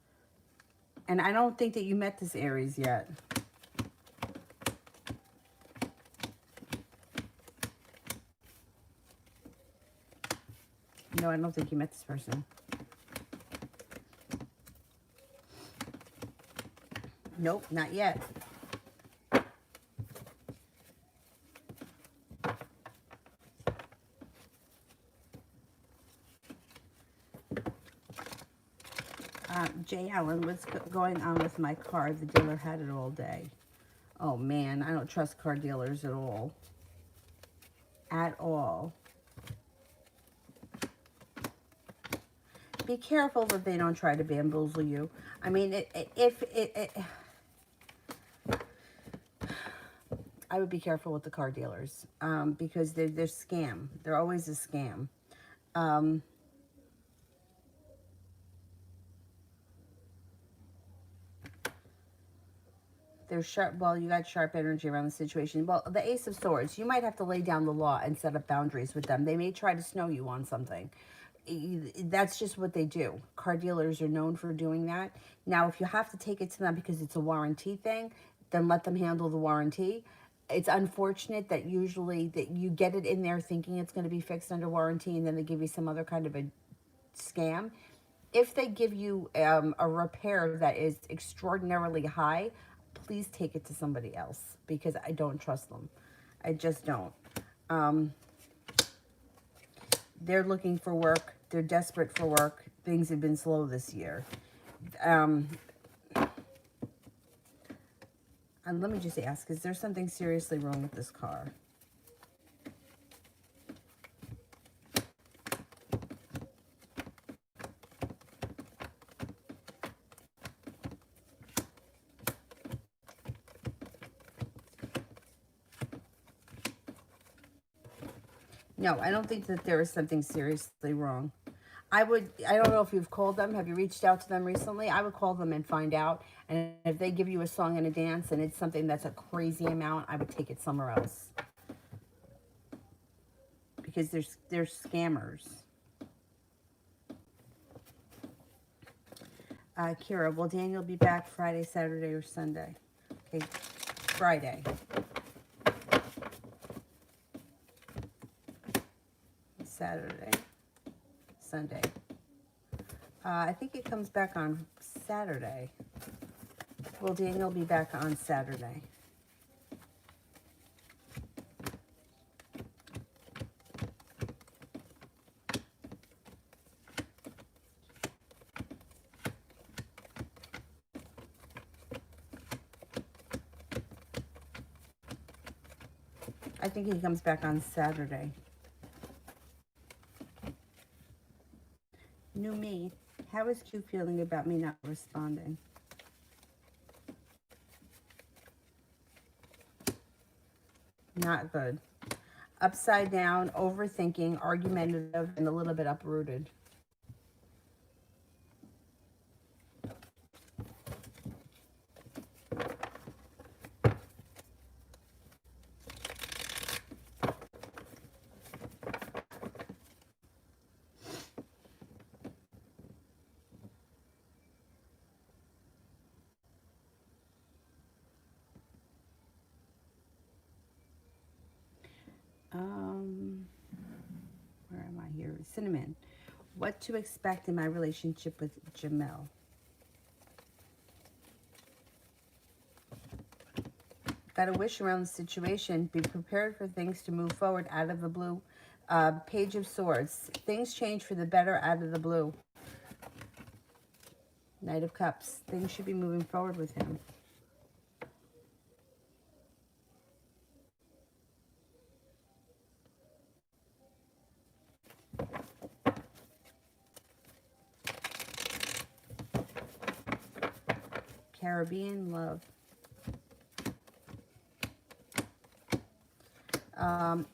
And I don't think that you met this Aries yet. No, I don't think you met this person. Nope, not yet. Jay Allen, what's going on with my car? The dealer had it all day. Oh man, I don't trust car dealers at all. At all. Be careful that they don't try to bamboozle you. I mean, I would be careful with the car dealers because they're scam. They're always a scam. They're sharp. Well, you got sharp energy around the situation. Well, the Ace of Swords, you might have to lay down the law and set up boundaries with them. They may try to snow you on something. That's just what they do. Car dealers are known for doing that. Now, if you have to take it to them because it's a warranty thing, then let them handle the warranty. It's unfortunate that usually that you get it in there thinking it's going to be fixed under warranty, and then they give you some other kind of a scam. If they give you a repair that is extraordinarily high, please take it to somebody else because I don't trust them. I just don't. They're looking for work. They're desperate for work. Things have been slow this year. And let me just ask, is there something seriously wrong with this car? No, I don't think that there is something seriously wrong. I don't know if you've called them. Have you reached out to them recently? I would call them and find out. And if they give you a song and a dance and it's something that's a crazy amount, I would take it somewhere else. Because they're scammers. Kira, will Daniel be back Friday, Saturday, or Sunday? Okay, Friday. Saturday, Sunday. I think it comes back on Saturday. Will Daniel be back on Saturday? I think he comes back on Saturday. New me. How is Q feeling about me not responding? Not good. Upside down, overthinking, argumentative, and a little bit uprooted. Where am I here? Cinnamon. What to expect in my relationship with Jamel? Got a wish around the situation. Be prepared for things to move forward out of the blue. Page of Swords. Things change for the better out of the blue. Knight of Cups. Things should be moving forward with him. Caribbean love.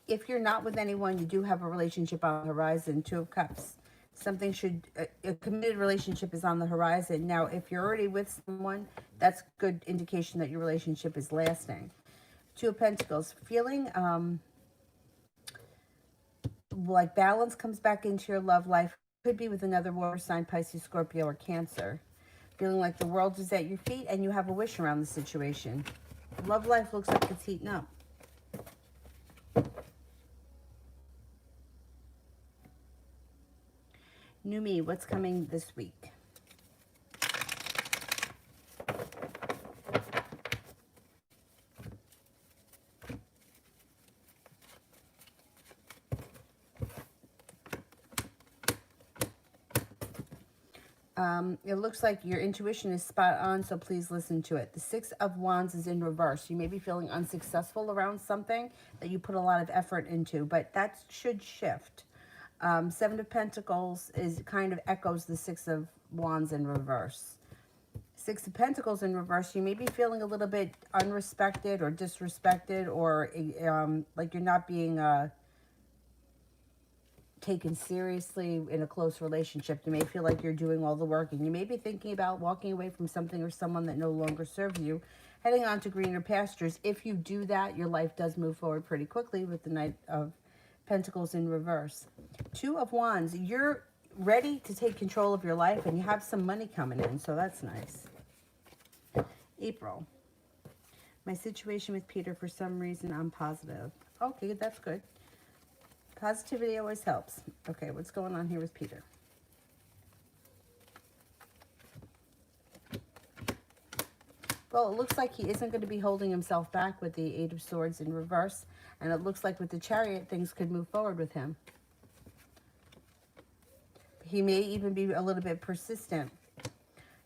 If you're not with anyone, you do have a relationship on the horizon. Two of Cups. Something should, a committed relationship is on the horizon. Now, if you're already with someone, that's good indication that your relationship is lasting. Two of Pentacles. Feeling like balance comes back into your love life. Could be with another water sign, Pisces, Scorpio, or Cancer. Feeling like the world is at your feet and you have a wish around the situation. Love life looks like it's heating up. New me, what's coming this week? It looks like your intuition is spot on, so please listen to it. The Six of Wands is in reverse. You may be feeling unsuccessful around something that you put a lot of effort into, but that should shift. Seven of Pentacles is kind of echoes the Six of Wands in reverse. Six of Pentacles in reverse, you may be feeling a little bit unrespected or disrespected, or like you're not being taken seriously in a close relationship. You may feel like you're doing all the work, and you may be thinking about walking away from something or someone that no longer serves you, heading on to greener pastures. If you do that, your life does move forward pretty quickly with the Knight of Pentacles in reverse. Two of Wands, you're ready to take control of your life, and you have some money coming in, so that's nice. April. My situation with Peter, for some reason, I'm positive. Okay, that's good. Positivity always helps. Okay, what's going on here with Peter? Well, it looks like he isn't going to be holding himself back with the Eight of Swords in reverse. And it looks like with the Chariot, things could move forward with him. He may even be a little bit persistent.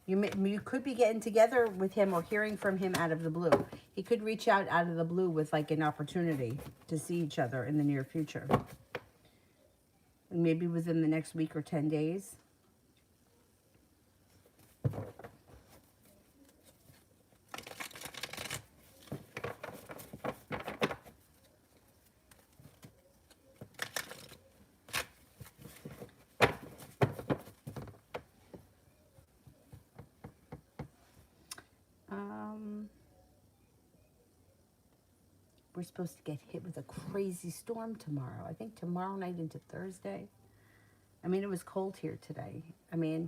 You could be getting together with him or hearing from him out of the blue. He could reach out of the blue with like an opportunity to see each other in the near future. Maybe within the next week or 10 days. We're supposed to get hit with a crazy storm tomorrow. I think tomorrow night into Thursday. I mean, it was cold here today. I mean,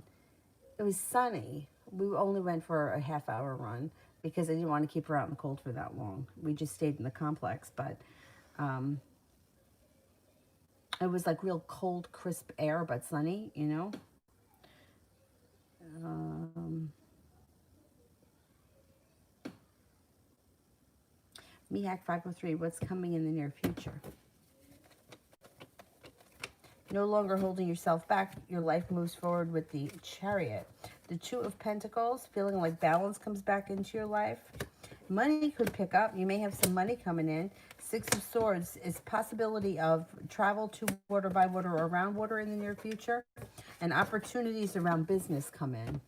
it was sunny. We only went for a half-hour run because I didn't want to keep her out in the cold for that long. We just stayed in the complex, but it was like real cold, crisp air, but sunny, you know. Mihak 503, what's coming in the near future? No longer holding yourself back, your life moves forward with the Chariot. The Two of Pentacles, feeling like balance comes back into your life. Money could pick up. You may have some money coming in. Six of Swords is possibility of travel to water, by water, or around water in the near future. And opportunities around business come in.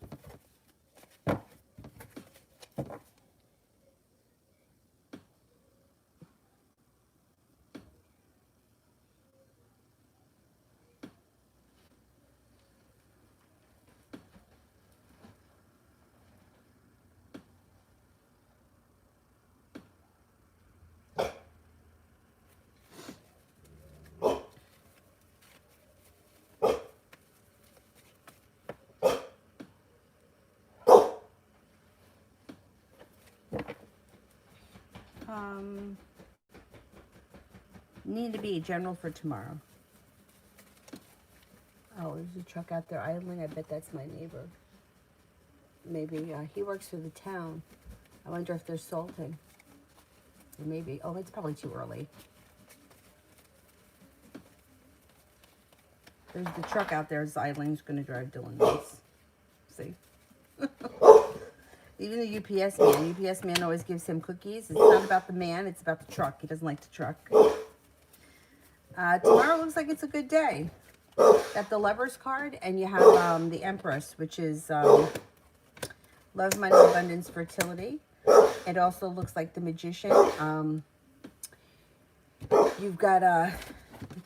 Need to be a general for tomorrow. Oh, there's a truck out there idling. I bet that's my neighbor. Maybe he works for the town. I wonder if they're salting. Maybe. Oh, it's probably too early. There's the truck out there. It's idling. It's going to drive Dylan nuts. See? Even the UPS man. UPS man always gives him cookies. It's not about the man. It's about the truck. He doesn't like the truck. Tomorrow looks like it's a good day. Got the Lovers card, and you have the Empress, which is Love, money, abundance, fertility. It also looks like the Magician. You've got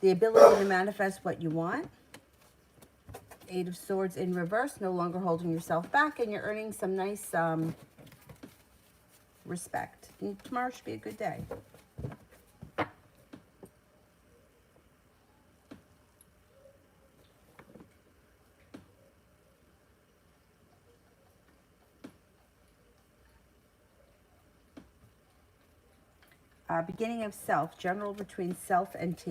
the ability to manifest what you want. Eight of Swords in reverse, no longer holding yourself back, and you're earning some nice respect. And tomorrow should be a good day. Beginning of self, general between self and T.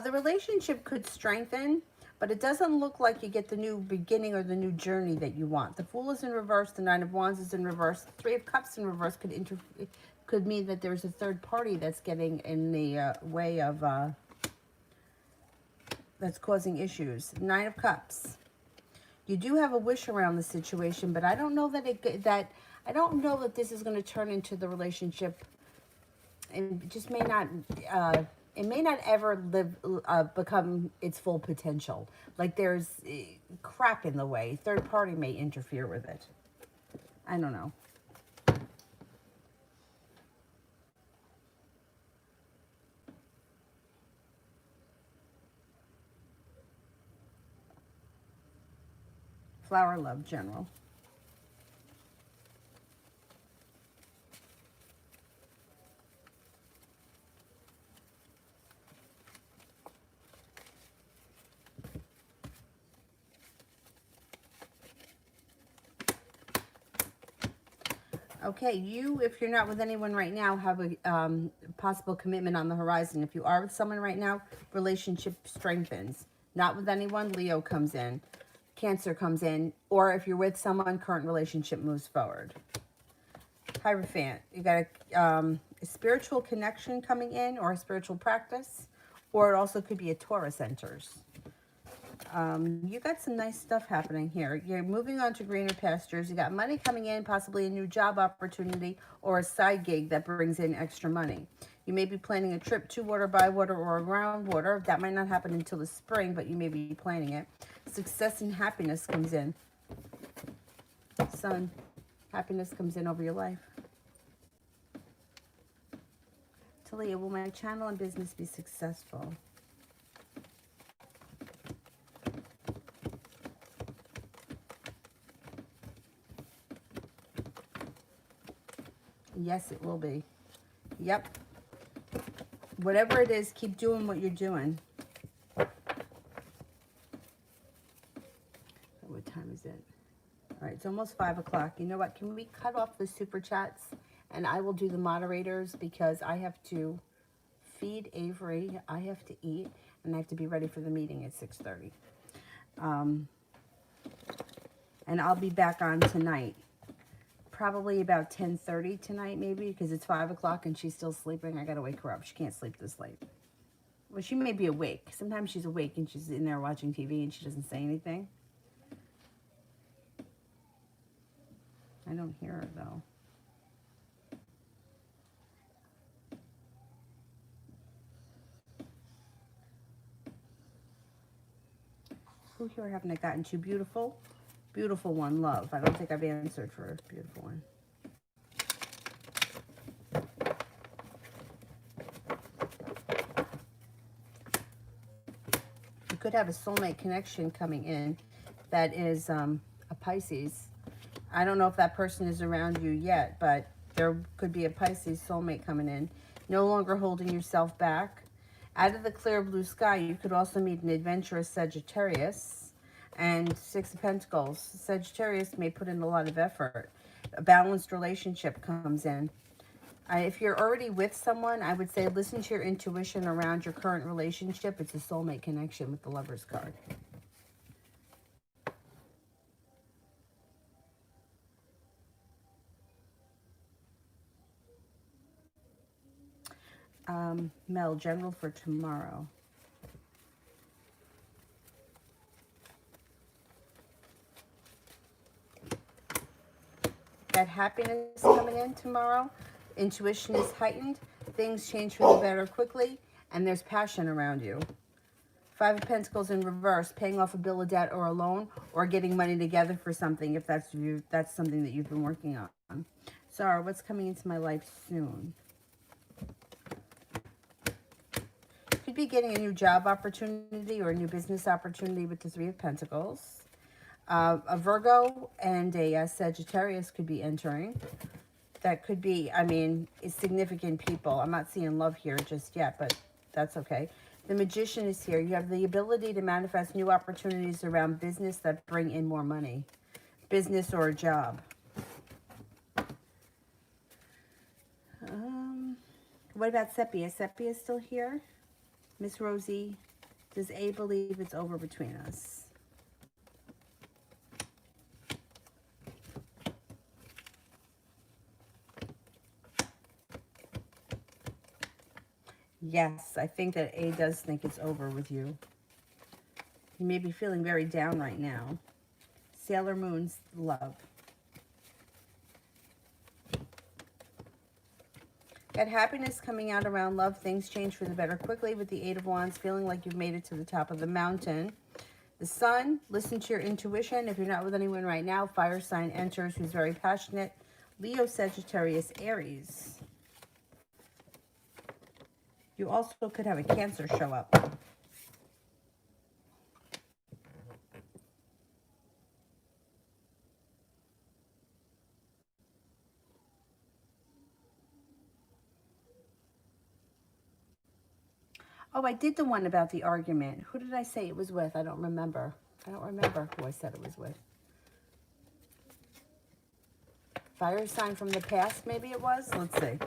The relationship could strengthen, but it doesn't look like you get the new beginning or the new journey that you want. The Fool is in reverse. The Nine of Wands is in reverse. The Three of Cups in reverse could mean that there's a third party that's getting in the way of, that's causing issues. Nine of Cups. You do have a wish around the situation, but I don't know that I don't know that this is going to turn into the relationship. And it just may not. It may not ever become its full potential. Like there's crap in the way. Third party may interfere with it. I don't know. Flower, love, general. Okay, you, if you're not with anyone right now, have a possible commitment on the horizon. If you are with someone right now, relationship strengthens. Not with anyone, Leo comes in. Cancer comes in. Or if you're with someone, current relationship moves forward. Hierophant, you got a spiritual connection coming in or a spiritual practice. Or it also could be a Taurus enters. You got some nice stuff happening here. You're moving on to greener pastures. You got money coming in, possibly a new job opportunity or a side gig that brings in extra money. You may be planning a trip to water, by water, or around water. That might not happen until the spring, but you may be planning it. Success and happiness comes in. Sun, happiness comes in over your life. Talia, will my channel and business be successful? Yes, it will be. Yep. Whatever it is, keep doing what you're doing. What time is it? All right, it's almost 5 o'clock. You know what? Can we cut off the super chats? And I will do the moderators because I have to feed Avery. I have to eat. And I have to be ready for the meeting at 6:30. And I'll be back on tonight. Probably about 10:30 tonight, maybe, because it's 5 o'clock and she's still sleeping. I gotta wake her up. She can't sleep this late. Well, she may be awake. Sometimes she's awake and she's in there watching TV and she doesn't say anything. I don't hear her, though. Who here haven't I gotten to? Beautiful? Beautiful one, love. I don't think I've answered for a beautiful one. You could have a soulmate connection coming in that is a Pisces. I don't know if that person is around you yet, but there could be a Pisces soulmate coming in. No longer holding yourself back. Out of the clear blue sky, you could also meet an adventurous Sagittarius. And Six of Pentacles. Sagittarius may put in a lot of effort. A balanced relationship comes in. If you're already with someone, I would say listen to your intuition around your current relationship. It's a soulmate connection with the Lover's card. Mel, general for tomorrow. That happiness coming in tomorrow. Intuition is heightened. Things change for the better quickly, and there's passion around you. Five of Pentacles in reverse, paying off a bill of debt or a loan, or getting money together for something if that's you. That's something that you've been working on. Sorry, what's coming into my life soon? Could be getting a new job opportunity or a new business opportunity with the Three of Pentacles. A Virgo and a Sagittarius could be entering. That could be, I mean, it's significant people. I'm not seeing love here just yet, but that's okay. The Magician is here. You have the ability to manifest new opportunities around business that bring in more money. Business or a job. What about Sepia? Is Sepia still here? Miss Rosie, does A believe it's over between us? Yes, I think that A does think it's over with you. You may be feeling very down right now. Sailor Moon's love. Got happiness coming out around love. Things change for the better quickly with the Eight of Wands, feeling like you've made it to the top of the mountain. The Sun, listen to your intuition. If you're not with anyone right now, fire sign enters who's very passionate. Leo, Sagittarius, Aries. You also could have a Cancer show up. Oh, I did the one about the argument. Who did I say it was with? I don't remember. I don't remember who I said it was with. Fire sign from the past, maybe it was? Let's see.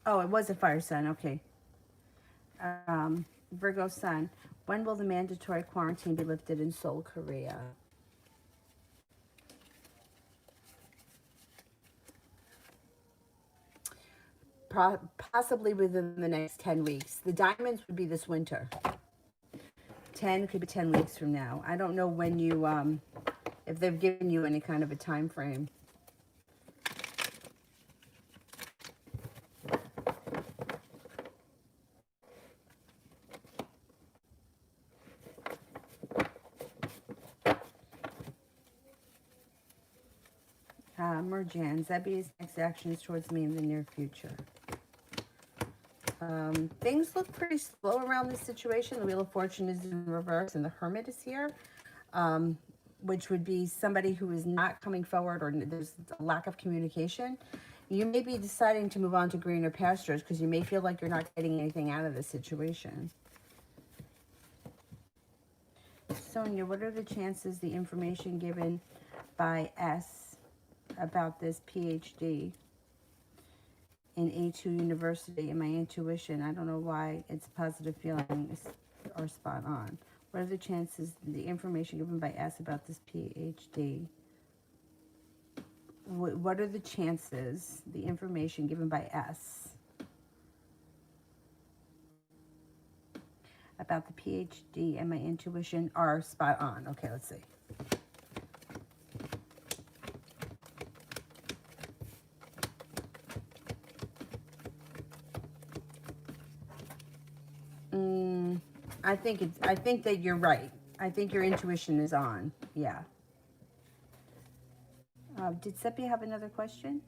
Oh, it was a fire sign. Okay. Virgo sun. When will the mandatory quarantine be lifted in Seoul, Korea? Possibly within the next 10 weeks. The diamonds would be this winter. 10 could be 10 weeks from now. I don't know when you, if they've given you any kind of a time frame. Merjan, Zebby's next actions towards me in the near future. Things look pretty slow around this situation. The Wheel of Fortune is in reverse and the Hermit is here, which would be somebody who is not coming forward or there's a lack of communication. You may be deciding to move on to greener pastures because you may feel like you're not getting anything out of this situation. Sonia, what are the chances the information given by S about this PhD in A2 University and my intuition, I don't know why it's positive feelings are spot on. What are the chances the information given by S about this PhD? What are the chances the information given by S about the PhD and my intuition are spot on? Okay, let's see. I think that you're right. I think your intuition is on. Yeah. Did Seppi have another question?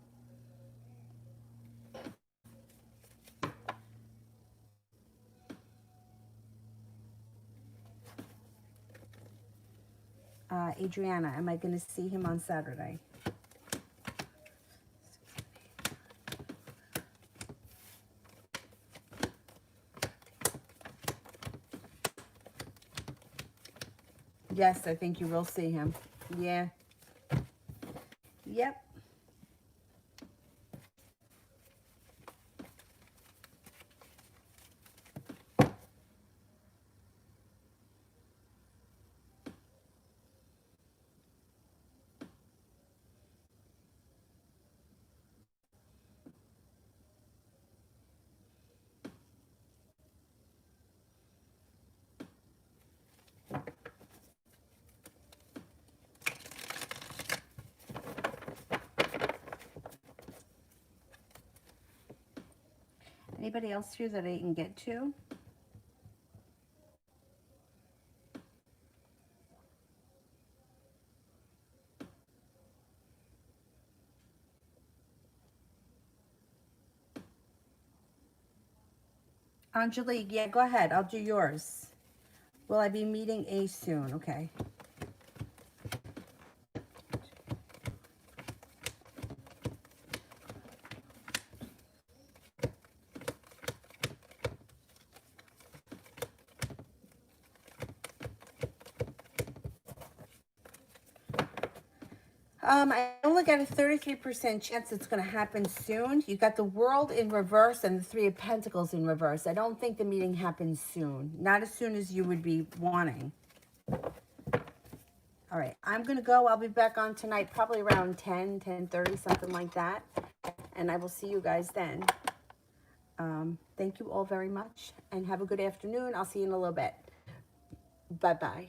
Adriana, am I going to see him on Saturday? Yes, I think you will see him. Yeah. Yep. Anybody else here that I didn't get to? Angelique, yeah, go ahead. I'll do yours. Will I be meeting Ace soon? Okay. I only got a 33% chance it's going to happen soon. You got the World in reverse and the Three of Pentacles in reverse. I don't think the meeting happens soon. Not as soon as you would be wanting. All right, I'm going to go. I'll be back on tonight, probably around 10, 10:30, something like that. And I will see you guys then. Thank you all very much and have a good afternoon. I'll see you in a little bit. Bye-bye.